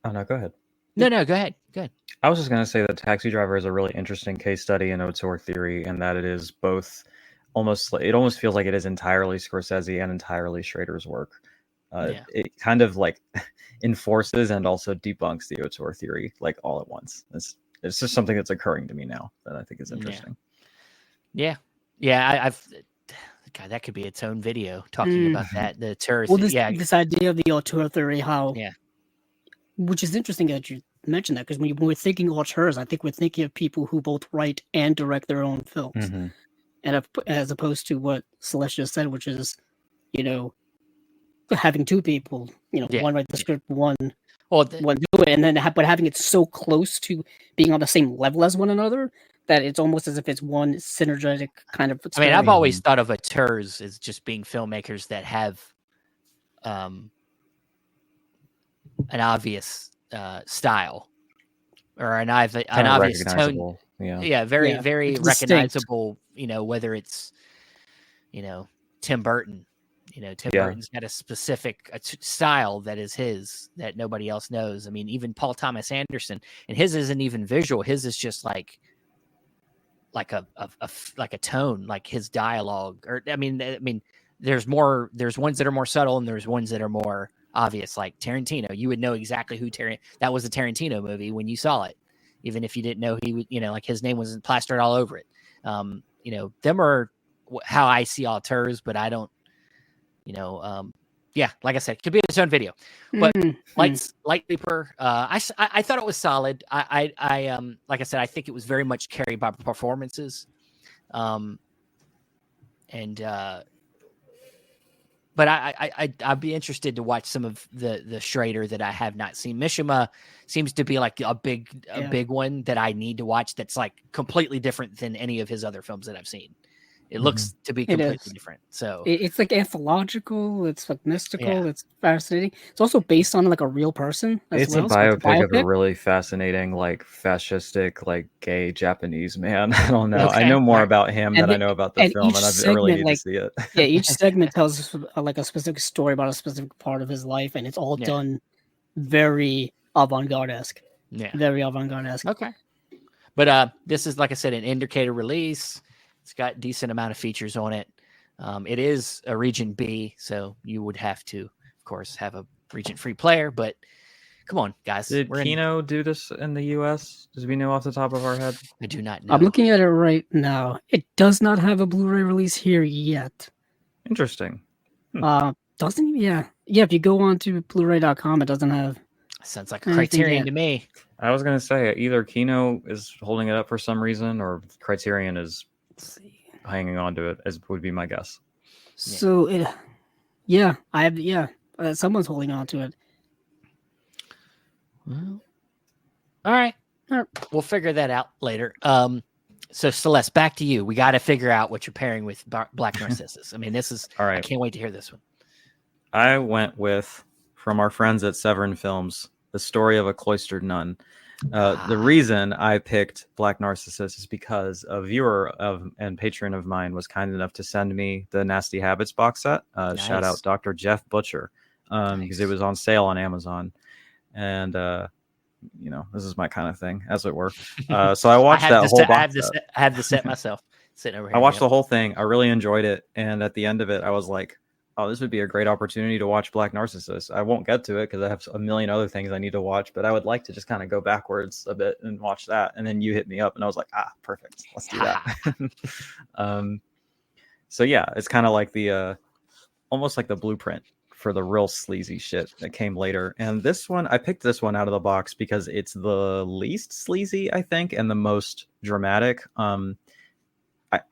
Oh no, go ahead. No, go ahead. Go ahead. I was just going to say that Taxi Driver is a really interesting case study in auteur theory, and that it is both. It almost feels like it is entirely Scorsese and entirely Schrader's work. It kind of like enforces and also debunks the auteur theory like all at once. It's just something that's occurring to me now that I think is interesting. Yeah. God, that could be its own video talking about that. The auteur. Well, this idea of the auteur theory, which is interesting that you mentioned that, because when we're thinking auteurs, I think we're thinking of people who both write and direct their own films. Mm-hmm. And as opposed to what Celeste just said, which is, having two people, one write the script, one do it, and then but having it so close to being on the same level as one another that it's almost as if it's one synergetic kind of story. I mean, I've always thought of auteurs as just being filmmakers that have an obvious style or an obvious tone. Very It's recognizable. Whether it's Tim Burton. Tim Burton's got a specific style that is his that nobody else knows. I mean, even Paul Thomas Anderson, and his isn't even visual. His is just like a tone, like his dialogue. Or I mean, there's ones that are more subtle, and there's ones that are more obvious. Like Tarantino, you would know exactly who that was a Tarantino movie when you saw it, even if you didn't know he would. Like his name wasn't plastered all over it. Them are how I see auteurs, but I don't. Like I said, it could be its own video. But Light Sleeper, I thought it was solid. I like I said, I think it was very much carried by performances. But I'd be interested to watch some of the Schrader that I have not seen. Mishima seems to be like a big one that I need to watch. That's like completely different than any of his other films that I've seen. It looks to be completely different. So it's like anthological. It's like mystical. It's fascinating. It's also based on like a real person. It's a biopic of a really fascinating, like fascistic, like gay Japanese man. I don't know. Okay. I know more about him than I know about the film, and I really need to see it. Each segment tells like a specific story about a specific part of his life, and it's all done very avant-garde-esque. Yeah, very avant-garde-esque. Okay, but this is, like I said, an indicator release. It's got a decent amount of features on it. It is a Region B, so you would have to, of course, have a region-free player. But come on, guys. Did Kino do this in the U.S.? Does we know off the top of our head? I do not know. I'm looking at it right now. It does not have a Blu-ray release here yet. Interesting. Doesn't? Yeah. If you go on to Blu-ray.com, it doesn't have. Sounds like a Criterion to me. I was going to say either Kino is holding it up for some reason, or Criterion is hanging on to it, as would be my guess. So someone's holding on to it. Well, all right. We'll figure that out later. So Celeste, back to you. We got to figure out what you're pairing with Black Narcissus. I mean, this is All I right. can't wait to hear this one. I went with, from our friends at Severin Films, The Story of a Cloistered Nun. The reason I picked Black Narcissus is because a viewer and patron of mine was kind enough to send me the Nasty Habits box set. Shout out Dr. Jeff Butcher, because it was on sale on Amazon. And, this is my kind of thing, as it were. So I watched that whole box set. I have the set myself sitting over here. I watched the whole thing. I really enjoyed it. And at the end of it, I was like, oh, this would be a great opportunity to watch Black Narcissus. I won't get to it because I have a million other things I need to watch, but I would like to just kind of go backwards a bit and watch that. And then you hit me up and I was like, perfect. Let's do that. So yeah, it's kind of like the, almost like the blueprint for the real sleazy shit that came later. And this one, I picked this one out of the box because it's the least sleazy, I think, and the most dramatic. I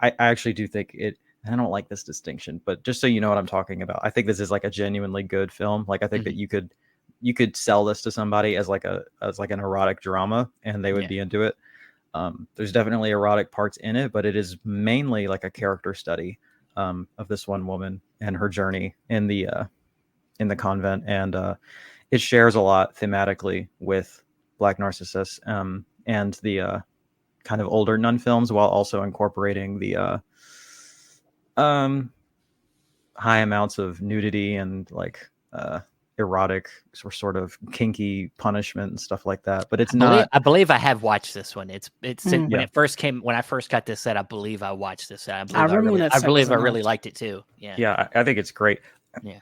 actually do think it, I don't like this distinction, but just so you know what I'm talking about, I think this is like a genuinely good film. Like I think that you could sell this to somebody as like an erotic drama and they would be into it. There's definitely erotic parts in it, but it is mainly like a character study of this one woman and her journey in the convent, and it shares a lot thematically with Black Narcissus and the kind of older nun films, while also incorporating the high amounts of nudity and like erotic or sort of kinky punishment and stuff like that. But it's I believe I have watched this one. It's when it first came, when I first got this set, I believe I watched this set. I believe I really liked it too. Yeah, I think it's great. Yeah.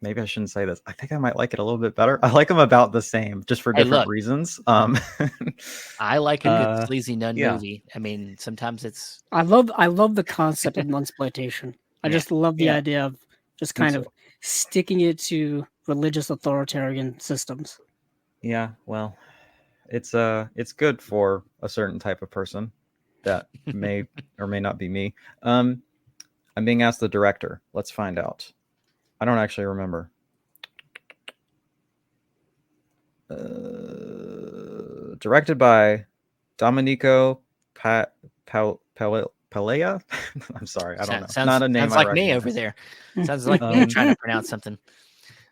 Maybe I shouldn't say this. I think I might like it a little bit better. I like them about the same, just for different reasons. I like a good sleazy nun movie. I mean, sometimes it's. I love the concept of nunsploitation. I just love the idea of just kind of sticking it to religious authoritarian systems. Yeah, well, it's good for a certain type of person that may or may not be me. I'm being asked the director. Let's find out. I don't actually remember. Directed by Domenico Palea. I'm sorry, I don't know. Sounds, not a name. Sounds like me over there. Sounds like me trying to pronounce something.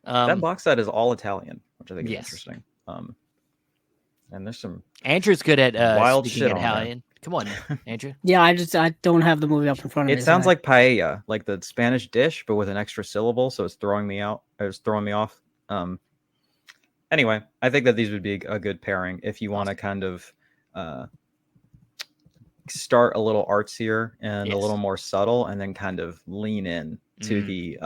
That box set is all Italian, which I think is interesting. And there's some Andrew's good at wild speaking shit Italian. Come on, Andrew. Yeah, I don't have the movie up in front of me. It sounds like paella, like the Spanish dish, but with an extra syllable, so it's throwing me out. It's throwing me off. Anyway, I think that these would be a good pairing if you want to kind of start a little artsier and a little more subtle, and then kind of lean in to the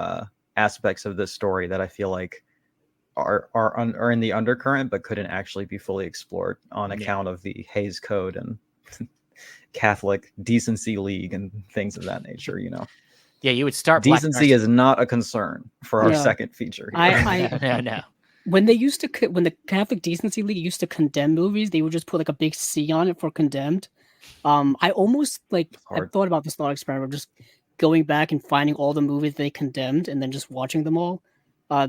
aspects of this story that I feel like are in the undercurrent, but couldn't actually be fully explored on account of the Hays Code and Catholic Decency League and things of that nature. Yeah, you would start. Decency is not a concern for our second feature. No. When the Catholic Decency League used to condemn movies, they would just put like a big C on it for condemned. I almost I thought about this thought experiment, just going back and finding all the movies they condemned and then just watching them all,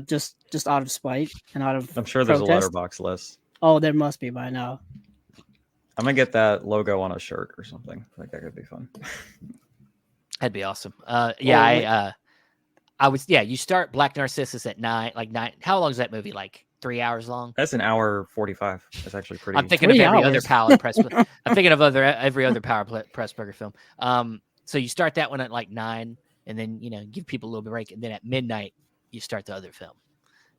just out of spite and out of. I'm sure there's a letterbox list. Oh, there must be by now. I'm gonna get that logo on a shirt or something. Like that could be fun. That'd be awesome. You start Black Narcissus at 9. How long is that movie? Like 3 hours long? That's an hour 45. That's actually pretty. I'm thinking of every other Power Press. I'm thinking of every other Power Pressburger film. So you start that one at like 9, and then give people a little break, and then at midnight you start the other film.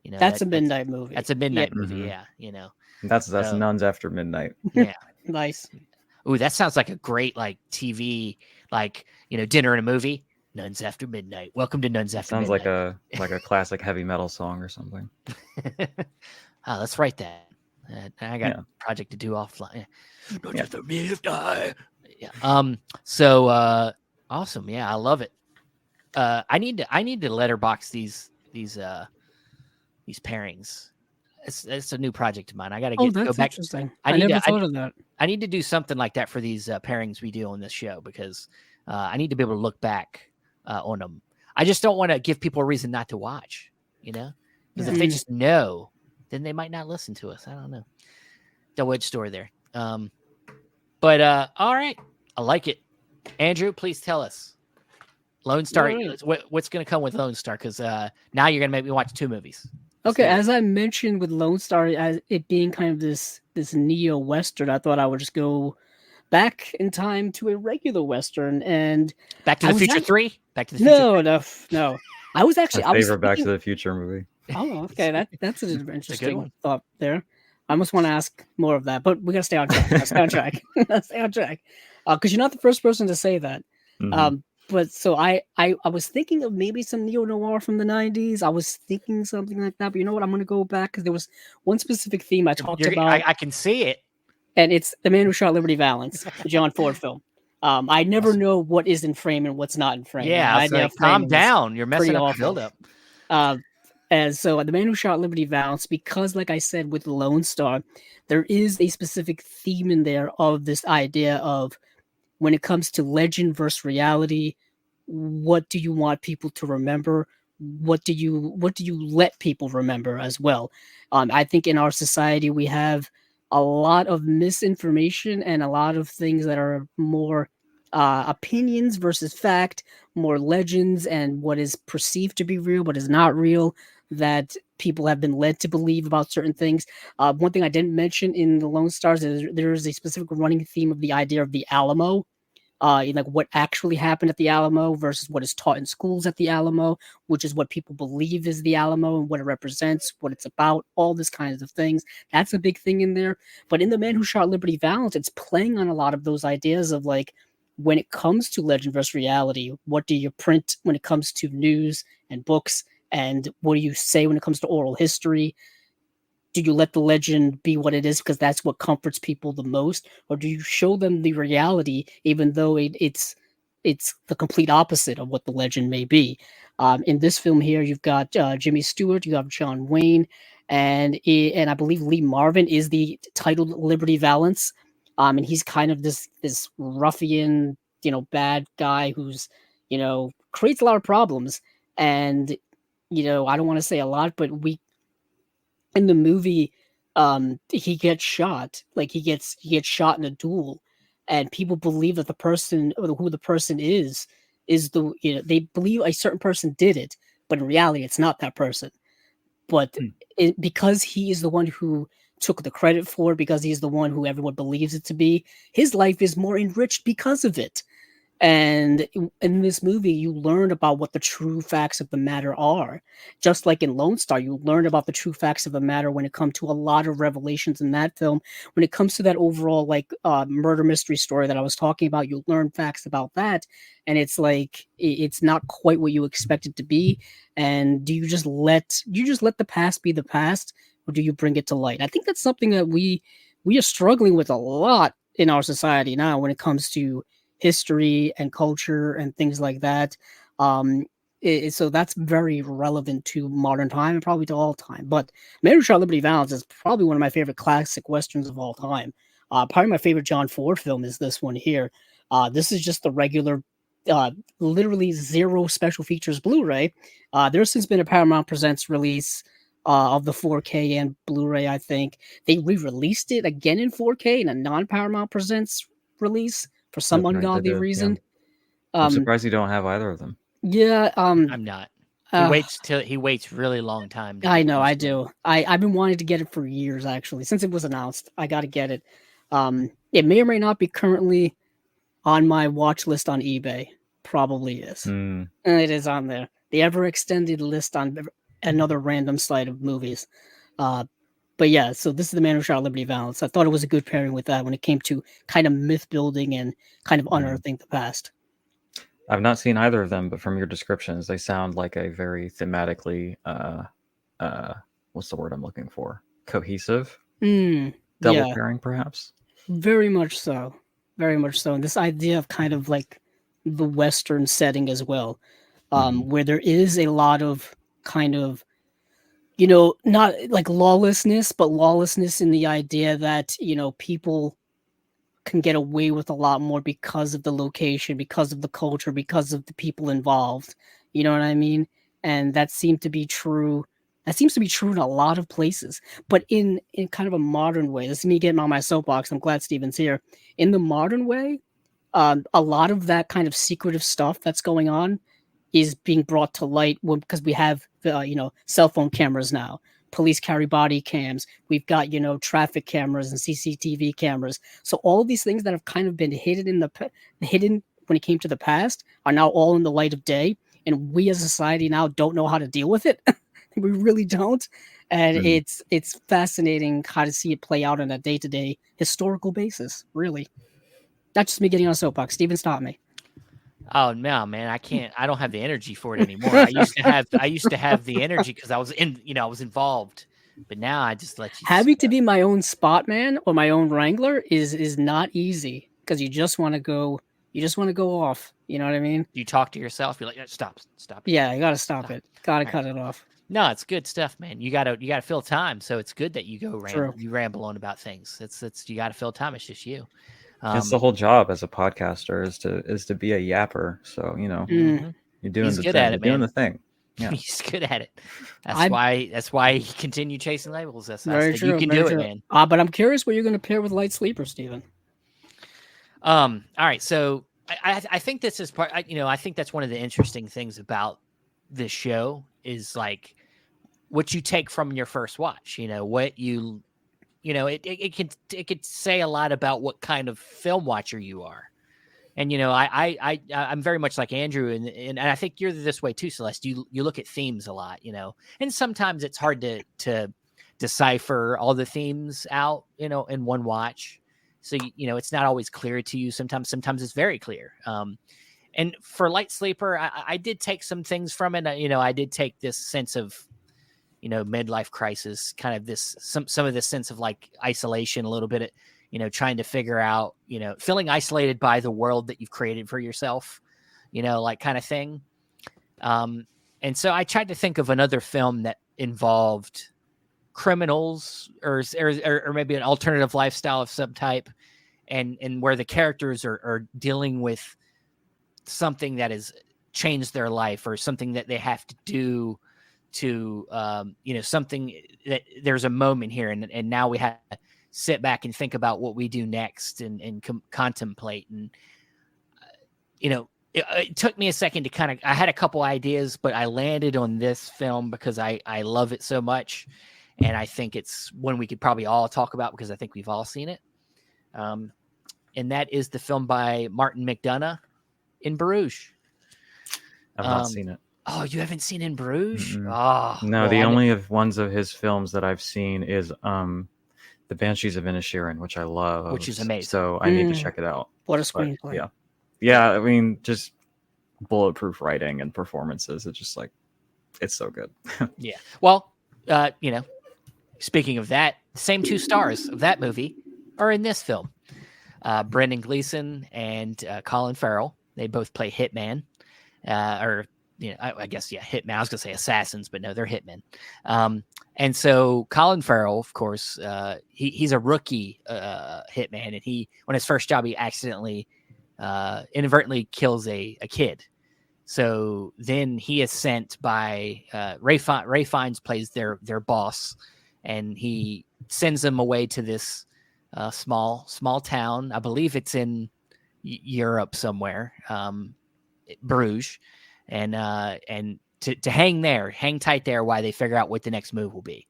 That's a midnight movie. That's a midnight movie. Mm-hmm. Yeah, That's Nuns After Midnight. Yeah. Nice. Ooh, that sounds like a great TV dinner and a movie. Nuns After Midnight. Welcome to Nuns After Midnight. Sounds like a classic heavy metal song or something. Let's write that. I got a project to do offline. Nuns After Midnight. Yeah. So awesome. Yeah, I love it. I need to letterbox these pairings. It's a new project of mine. I got to go back. Interesting. I never thought of that. I need to do something like that for these pairings we do on this show, because I need to be able to look back on them. I just don't want to give people a reason not to watch, because if they just know, then they might not listen to us. I don't know. Double-edged story there. But all right, I like it. Andrew, please tell us Lone Star. Right. What's going to come with Lone Star? Because now you're going to make me watch 2 movies. Okay, as I mentioned with Lone Star, as it being kind of this neo western, I thought I would just go back in time to a regular western, and Back to the Future 3. Back to the Future. Future. No. I was My actually favorite Back to the Future movie. Oh, okay, that's an interesting one. thought there. I almost want to ask more of that, but we gotta stay on track. Stay on track. Stay on track. Because you're not the first person to say that. Mhm. But so I was thinking of maybe some neo noir from the '90s. I was thinking something like that. But you know what? I'm gonna go back because there was one specific theme I talked about. I can see it, and it's The Man Who Shot Liberty Valance, the John Ford film. I never know what is in frame and what's not in frame. Yeah, I was like, calm down. You're messing up the buildup. And so The Man Who Shot Liberty Valance, because like I said with Lone Star, there is a specific theme in there of this idea of when it comes to legend versus reality, what do you want people to remember? What do you let people remember as well? I think in our society we have a lot of misinformation and a lot of things that are more opinions versus fact, more legends and what is perceived to be real but is not real, that people have been led to believe about certain things. One thing I didn't mention in the Lone Stars is there is a specific running theme of the idea of the Alamo. Like what actually happened at the Alamo versus what is taught in schools at the Alamo, which is what people believe is the Alamo and what it represents, what it's about, all this kinds of things. That's a big thing in there. But in The Man Who Shot Liberty Valance, it's playing on a lot of those ideas of like, when it comes to legend versus reality, what do you print when it comes to news and books? And what do you say when it comes to oral history? Do you let the legend be what it is because that's what comforts people the most, or do you show them the reality even though it's the complete opposite of what the legend may be? In this film here, you've got Jimmy Stewart, you have John Wayne, and I believe Lee Marvin is the titled Liberty Valance, and he's kind of this ruffian, bad guy who's creates a lot of problems, and I don't want to say a lot, but in the movie, he gets shot. Like he gets shot in a duel, and people believe that the person, or who the person is they believe a certain person did it, but in reality, it's not that person. But because he is the one who took the credit for it, because he's the one who everyone believes it to be, his life is more enriched because of it. And in this movie, you learn about what the true facts of the matter are. Just like in Lone Star, you learn about the true facts of the matter when it comes to a lot of revelations in that film. When it comes to that overall murder mystery story that I was talking about, you learn facts about that, and it's like it's not quite what you expect it to be. And do you just let the past be the past, or do you bring it to light? I think that's something that we are struggling with a lot in our society now when it comes to history and culture and things like that. So that's very relevant to modern time and probably to all time. But Man Who Shot Liberty Valance is probably one of my favorite classic westerns of all time. Probably my favorite John Ford film is this one here. This is just the regular, literally zero special features Blu-ray. There's since been a Paramount Presents release of the 4K and Blu-ray. I think they re-released it again in 4K in a non-Paramount Presents release for some That's right, they ungodly did, reason. I'm surprised you don't have either of them. Yeah, I'm not. He waits really long time. I know, I do. I've been wanting to get it for years, actually, since it was announced. I got to get it. It may or may not be currently on my watch list on eBay. Probably is. And it is on there. The ever extended list on another random site of movies. But yeah, so this is The Man Who Shot Liberty Valance. I thought it was a good pairing with that when it came to kind of myth building and kind of unearthing the past. I've not seen either of them, but from your descriptions, they sound like a very thematically, what's the word I'm looking for? Cohesive? Double pairing, perhaps? Very much so. Very much so. And this idea of kind of like the Western setting as well, where there is a lot of kind of, not like lawlessness, but lawlessness in the idea that, people can get away with a lot more because of the location, because of the culture, because of the people involved. You know what I mean? And that seemed to be true That seems to be true in a lot of places, but in kind of a modern way. This is me getting on my soapbox. I'm glad Steven's here. In the modern way, a lot of that kind of secretive stuff that's going on is being brought to light because we have cell phone cameras now. Police carry body cams. We've got traffic cameras and CCTV cameras. So all of these things that have kind of been hidden when it came to the past are now all in the light of day, and we as a society now don't know how to deal with it. We really don't, and it's fascinating how to see it play out on a day-to-day historical basis. Really, not just me getting on a soapbox. Steven, stop me. Oh no, man, I can't. I don't have the energy for it anymore. I used to have the energy because I was involved, but now I just let you. Having to be my own spot man or my own wrangler is not easy because you just want to go. You just want to go off. You know what I mean? You talk to yourself. You're like, stop. Yeah, you gotta stop it. Gotta cut it off. No, it's good stuff, man. You gotta fill time, so it's good that you go ramble on about things. It's you gotta fill time. It's just you. It's the whole job as a podcaster is to be a yapper. So you're doing He's the good thing. at it, You're doing man. the thing. Yeah. He's good at it. That's why he continued chasing labels. That's very true. true. You can very do true. it, man. But I'm curious what you're gonna pair with Light Sleeper, Steven. All right. So I think this is part. I think that's one of the interesting things about this show is like what you take from your first watch. What you. It could say a lot about what kind of film watcher you are. And, I'm very much like Andrew, and I think you're this way too, Celeste. You look at themes a lot, and sometimes it's hard to decipher all the themes out, in one watch. So, it's not always clear to you. Sometimes it's very clear. And for Light Sleeper, I did take some things from it. I did take this sense of, midlife crisis, kind of some of this sense of like isolation a little bit, trying to figure out, feeling isolated by the world that you've created for yourself, like kind of thing. And so I tried to think of another film that involved criminals or maybe an alternative lifestyle of some type, and where the characters are dealing with something that has changed their life or something that they have to do to something that there's a moment here, and now we have to sit back and think about what we do next and contemplate. And it took me a second to I had a couple ideas, but I landed on this film because I love it so much, and I think it's one we could probably all talk about because I think we've all seen it. And that is the film by Martin McDonagh, In Bruges. I've not seen it. Oh, you haven't seen In Bruges? Mm-mm. Oh, No, well, the only of ones of his films that I've seen is The Banshees of Inisherin, which I love. Which is amazing. So I need to check it out. What a screenplay. But, yeah. I mean, just bulletproof writing and performances. It's just like, it's so good. Yeah. Well, speaking of that, the same two stars of that movie are in this film. Brendan Gleeson and Colin Farrell. They both play hitman, I guess, hitman. I was going to say assassins, but no, they're hitmen. And so Colin Farrell, of course, he's a rookie hitman, and on his first job, he accidentally, inadvertently kills a kid. So then he is sent by Ray Fiennes plays their boss, and he sends them away to this small town. I believe it's in Europe somewhere, Bruges, and to hang tight there while they figure out what the next move will be.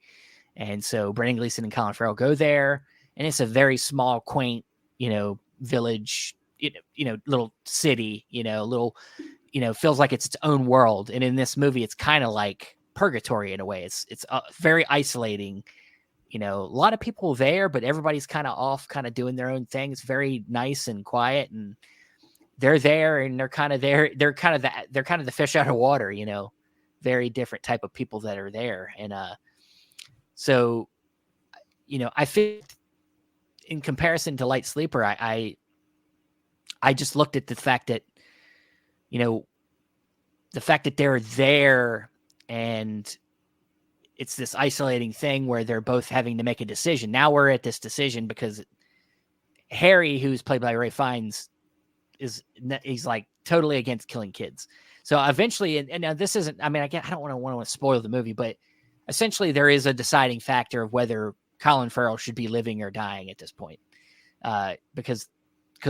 And so Brendan Gleeson and Colin Farrell go there, and it's a very small, quaint, village, little city, feels like it's its own world. And in this movie, it's kind of like purgatory in a way. It's very isolating. A lot of people there, but everybody's kind of off, kind of doing their own thing. It's very nice and quiet, and they're there, and they're kind of there. They're kind of the fish out of water, very different type of people that are there. And so, I think in comparison to Light Sleeper, I just looked at the fact that, they're there and it's this isolating thing where they're both having to make a decision. Now we're at this decision because Harry, who's played by Ray Fiennes, he's like totally against killing kids. So eventually, and now this isn't, I mean, I don't want to spoil the movie, but essentially there is a deciding factor of whether Colin Farrell should be living or dying at this point, because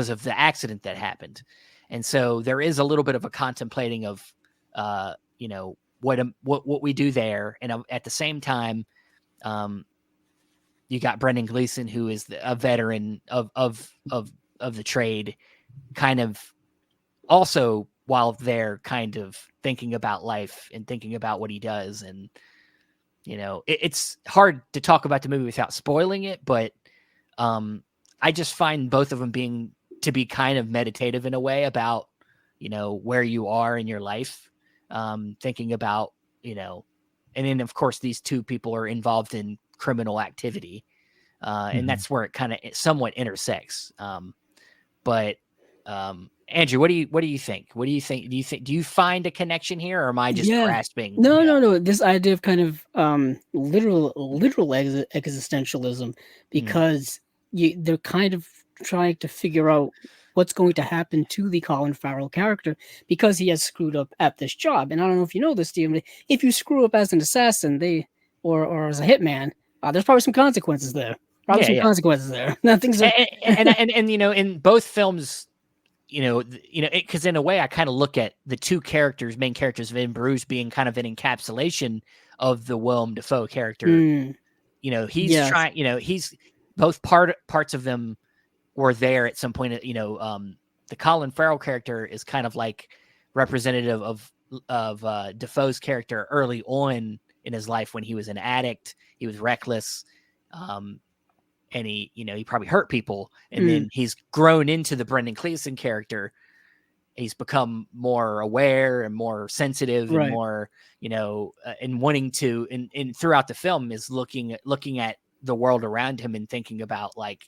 of the accident that happened. And so there is a little bit of a contemplating of, what we do there. And at the same time, you got Brendan Gleeson, who is a veteran of the trade, kind of also while they're kind of thinking about life and thinking about what he does. And, it's hard to talk about the movie without spoiling it, but I just find both of them to be kind of meditative in a way about, where you are in your life, thinking about, and then of course these two people are involved in criminal activity, and that's where it kind of somewhat intersects. But Andrew, what do you think? What do you think? Do you find a connection here, or am I just grasping? No. This idea of kind of literal existentialism, because they're kind of trying to figure out what's going to happen to the Colin Farrell character because he has screwed up at this job. And I don't know if you know this, Stephen. If you screw up as an assassin, or as a hitman, there's probably some consequences there. Consequences there. Nothing's and in both films, because in a way I kind of look at the two main characters of In Bruges being kind of an encapsulation of the Willem Dafoe character. He's trying, he's both parts of them were there at some point. The Colin Farrell character is kind of like representative of Dafoe's character early on in his life when he was an addict. He was reckless. And he probably hurt people, and then he's grown into the Brendan Gleeson character. He's become more aware and more sensitive, and more, and wanting to, and throughout the film is looking at the world around him and thinking about like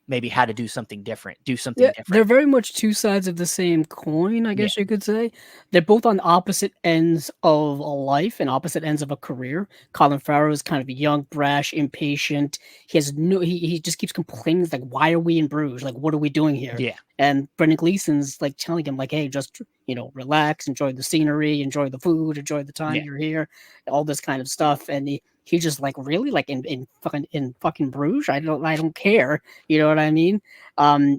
maybe how to do something different. They're very much two sides of the same coin, I guess you could say. They're both on opposite ends of a life and opposite ends of a career. Colin Farrell is kind of young, brash, impatient. He just keeps complaining, like, why are we in Bruges? Like, what are we doing here? Yeah. And Brendan Gleeson's like telling him, like, hey, just, relax, enjoy the scenery, enjoy the food, enjoy the time you're here, all this kind of stuff. And he just like, really, like in fucking Bruges, I don't care, you know what I mean?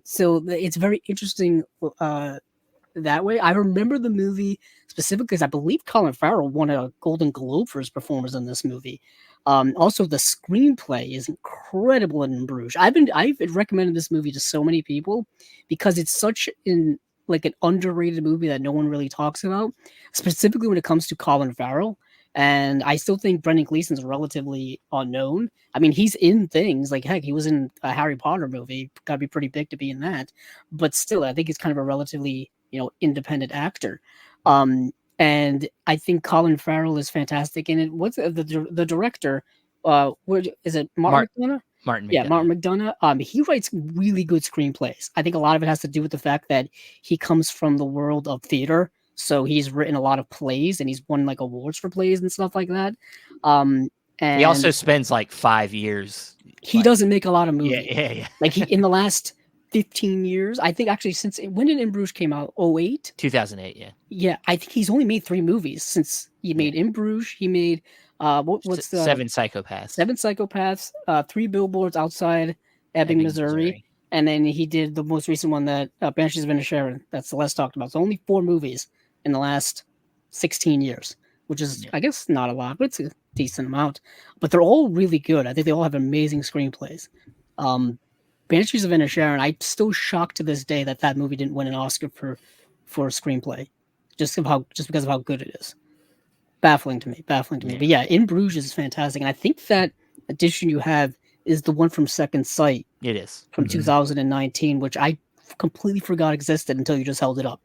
So it's very interesting that way. I remember the movie specifically because I believe Colin Farrell won a Golden Globe for his performance in this movie. Also, the screenplay is incredible in Bruges. I've recommended this movie to so many people because it's such an underrated movie that no one really talks about, specifically when it comes to Colin Farrell. And I still think Brendan Gleeson's relatively unknown. I mean, he's in things like, heck, he was in a Harry Potter movie. Got to be pretty big to be in that. But still, I think he's kind of a relatively, independent actor. And I think Colin Farrell is fantastic in it. What's the director? Is it Martin McDonagh? Martin McDonagh. Yeah, Martin McDonagh. He writes really good screenplays. I think a lot of it has to do with the fact that he comes from the world of theater. So he's written a lot of plays and he's won like awards for plays and stuff like that. And he also spends like 5 years. He doesn't make a lot of movies. Yeah. Like in the last 15 years, I think actually when did In Bruges came out? 2008? 2008, yeah. Yeah, I think he's only made 3 movies since he made In Bruges. He made what's the Seven Psychopaths. 7 Psychopaths, 3 Billboards Outside Ebbing, Missouri. And then he did the most recent one that Banshees of Inisherin that Celeste talked about. So only 4 movies in the last 16 years, which is, I guess, not a lot, but it's a decent amount. But they're all really good. I think they all have amazing screenplays. Banshees of Inisherin, I'm still shocked to this day that movie didn't win an Oscar for a screenplay, just because of how good it is. Baffling to me. Yeah. But yeah, In Bruges is fantastic, and I think that edition you have is the one from Second Sight. It is from 2019, which I completely forgot existed until you just held it up.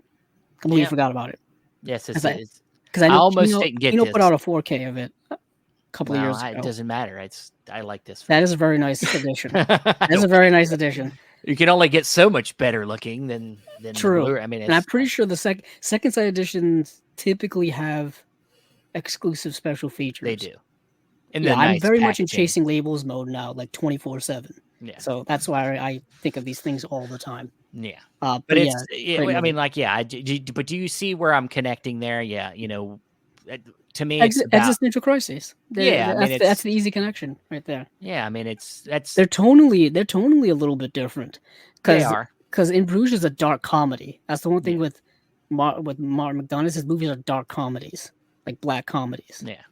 Completely forgot about it. Yes, because I almost didn't get this. Put out a 4K of it a couple of years ago. It doesn't matter. I like this. That is a very nice edition. That is a very nice edition. You can only get so much better looking than True. Blu-ray. I mean, and I'm pretty sure the second sight editions typically have exclusive special features. They do. I'm very much in chasing labels mode now, like 24/7. Yeah. So that's why I think of these things all the time. Yeah. But it's, I mean, but do you see where I'm connecting there? Yeah. to me, it's about, Existential crises. yeah. I mean, That's the easy connection right there. yeah. I mean, that's They're tonally a little bit different they are. because In Bruges is a dark comedy. That's the one thing Yeah. with Martin McDonagh. His movies are dark comedies, like black comedies. Yeah.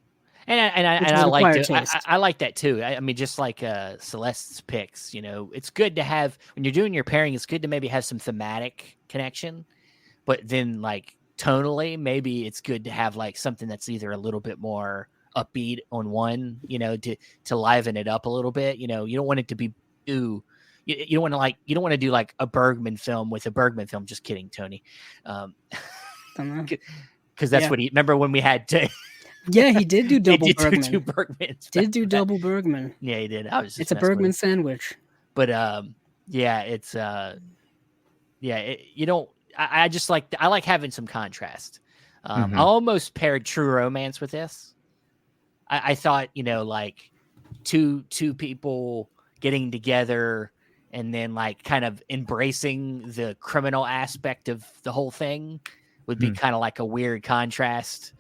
And Which I is an like acquired to taste. I like that too. I mean, just like Celeste's picks, you know, it's good to have when you're doing your pairing. It's good to maybe have some thematic connection, but then like tonally, maybe it's good to have like something that's either a little bit more upbeat on one, you know, to liven it up a little bit. You know, you don't want it to be ooh. You don't want to you don't want to do like a Bergman film with a Bergman film. Just kidding, Tony. Because that's Yeah. what he remember when we had to. Yeah, he did do They double did Bergman. two Bergmans. Did do double Bergman. Yeah, he did. I was just It's a messing with Bergman you. sandwich. But yeah, it's you don't. I just like I like having some contrast. I almost paired True Romance with this. I thought, you know, like two people getting together and then like kind of embracing the criminal aspect of the whole thing would be kind of like a weird contrast.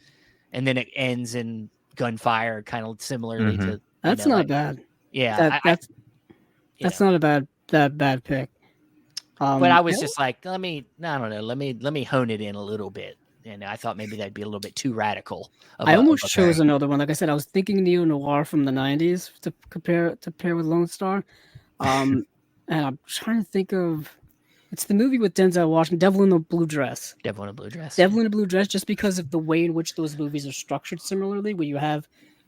And then it ends in gunfire, kind of similarly to. That's you know, not like, bad. Yeah, That's not a bad pick. But I was just like, I don't know, let me hone it in a little bit, and I thought maybe that'd be a little bit too radical. I almost chose another one. Like I said, I was thinking neo noir from the '90s to pair with Lone Star, and I'm trying to think of. It's the movie with Denzel Washington, Devil in a Blue Dress. Devil in a Blue Dress. Devil in a Blue Dress, just because of the way in which those movies are structured similarly, where you have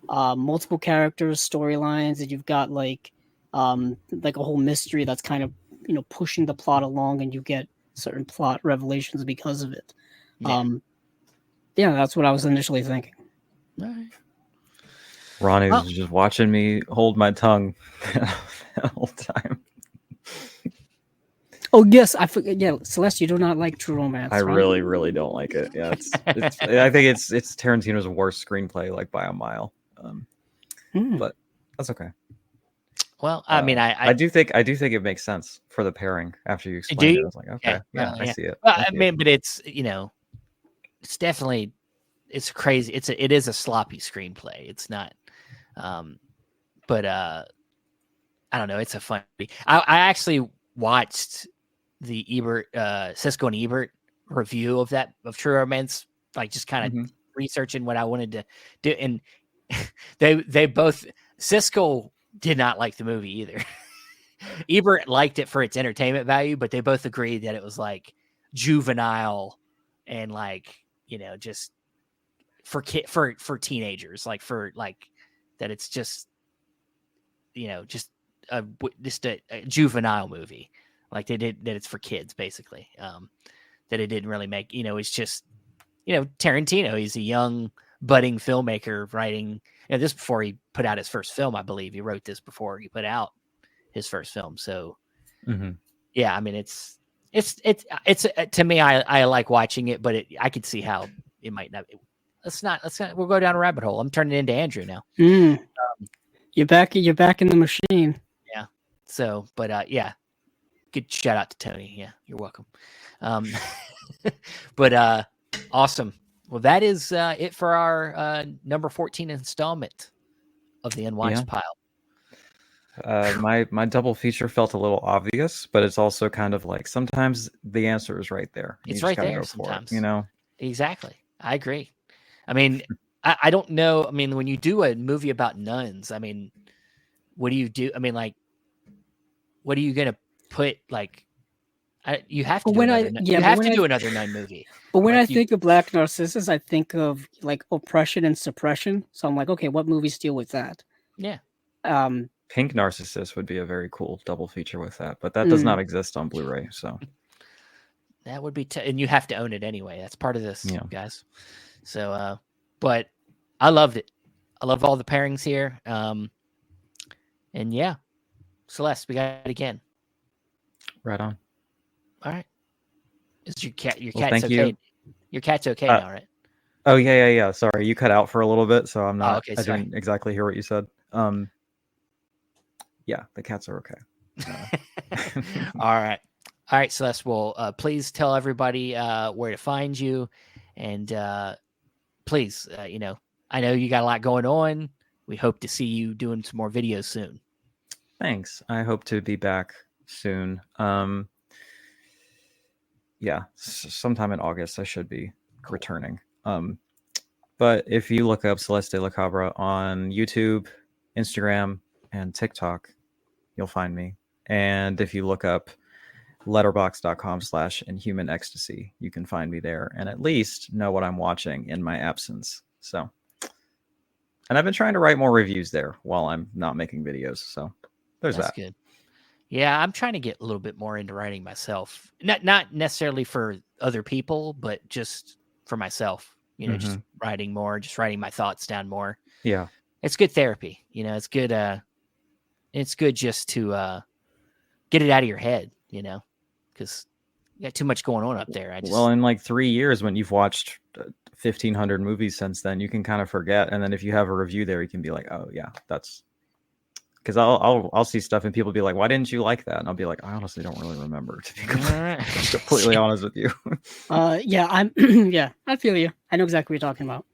multiple characters, storylines, and you've got like a whole mystery that's kind of, you know, pushing the plot along, and you get certain plot revelations because of it. Yeah, that's what I was initially thinking. All right. Ronnie was just watching me hold my tongue the whole time. Oh yes, I forget. Yeah, Celeste, you do not like True Romance. I right? really don't like it. Yeah, I think it's Tarantino's worst screenplay, like by a mile. But that's okay. Well, I mean, I do think it makes sense for the pairing after you explained it. I was like, okay, I see it. Well, I mean, but it's, you know, it's definitely, it's crazy. It is a sloppy screenplay. It's not, but I don't know. It's a fun. I actually watched the Siskel and Ebert review of True Romance, like just kind of researching what I wanted to do, and they both Siskel did not like the movie either. Ebert liked it for its entertainment value, but they both agreed that it was like juvenile and like, you know, just for teenagers, like for like that it's just, you know, just a juvenile movie. Like that it's for kids basically. That it didn't really make, you know, it's just, you know, Tarantino, he's a young budding filmmaker writing, you know, this before he put out his first film, I believe he wrote this before he put out his first film. So yeah, I mean, it's to me, I like watching it, but I could see how it might not. Let's not, we'll go down a rabbit hole. I'm turning into Andrew now. You're back in the machine. Yeah. So, but yeah, good shout out to Tony. Yeah, you're welcome. But awesome. Well, that is it for our number 14 installment of the Unwatched pile. My double feature felt a little obvious, but it's also kind of like sometimes the answer is right there. It's right there sometimes. You know? Exactly. I agree. I mean, I don't know. I mean, when you do a movie about nuns, I mean, what do you do? I mean, like, what are you going to put, like, you have to do another nun movie. But when I think of Black Narcissus, I think of like oppression and suppression. So I'm like, okay, what movies deal with that? Yeah. Pink Narcissus would be a very cool double feature with that, but that does not exist on Blu-ray. So that would be, and you have to own it anyway. That's part of this, guys. So, but I loved it. I love all the pairings here. And yeah, Celeste, we got it again. Right on. All right. Is your cat's okay? Your cat's okay now, right? Oh yeah. Sorry, you cut out for a little bit, so I'm not. Okay, I didn't exactly hear what you said. Yeah, the cats are okay. All right, Celeste. Well, please tell everybody where to find you, and please, I know you got a lot going on. We hope to see you doing some more videos soon. Thanks. I hope to be back soon. Yeah, sometime in August I should be returning. But if you look up Celeste de la Cabra on YouTube, Instagram, and TikTok, you'll find me. And if you look up letterbox.com/inhuman ecstasy, you can find me there and at least know what I'm watching in my absence. So, and I've been trying to write more reviews there while I'm not making videos. So there's That's that. good. Yeah, I'm trying to get a little bit more into writing myself. Not necessarily for other people, but just for myself. Just writing more, just writing my thoughts down more. Yeah. It's good therapy. It's good. It's good just to get it out of your head. Because you got too much going on up there. Well, in like 3 years, when you've watched 1,500 movies since then, you can kind of forget. And then if you have a review there, you can be like, oh yeah, that's. Because I'll see stuff and people be like, why didn't you like that? And I'll be like, I honestly don't really remember, to be completely honest with you. Yeah, I feel you. I know exactly what you're talking about.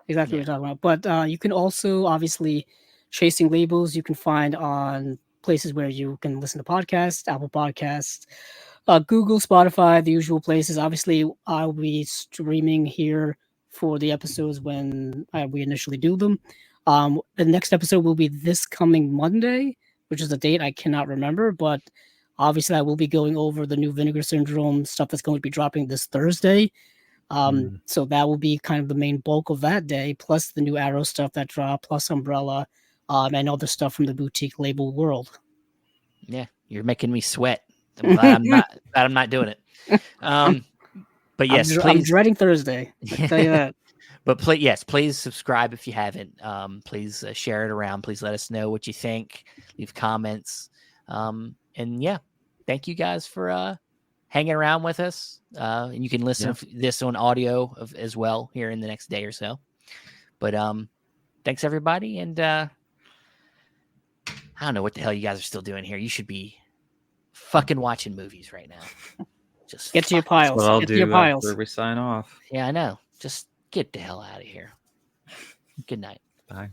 Exactly what you're talking about. But you can also, obviously, Chasing Labels, you can find on places where you can listen to podcasts, Apple Podcasts, Google, Spotify, the usual places. Obviously, I'll be streaming here for the episodes when we initially do them. The next episode will be this coming Monday, which is a date I cannot remember, but obviously I will be going over the new Vinegar Syndrome stuff that's going to be dropping this Thursday. So that will be kind of the main bulk of that day, plus the new Arrow stuff that dropped, plus Umbrella, and other stuff from the boutique label world. Yeah, you're making me sweat. I'm glad I'm not doing it. But yes, please. I'm dreading Thursday. I can tell you that. But please subscribe if you haven't. Please share it around. Please let us know what you think. Leave comments. And yeah, thank you guys for hanging around with us. And you can listen to this on audio as well here in the next day or so. But thanks everybody. And I don't know what the hell you guys are still doing here. You should be fucking watching movies right now. Just get to your piles. That's what I'll get do to your piles. after we sign off. Yeah, I know. Just get the hell out of here. Good night. Bye.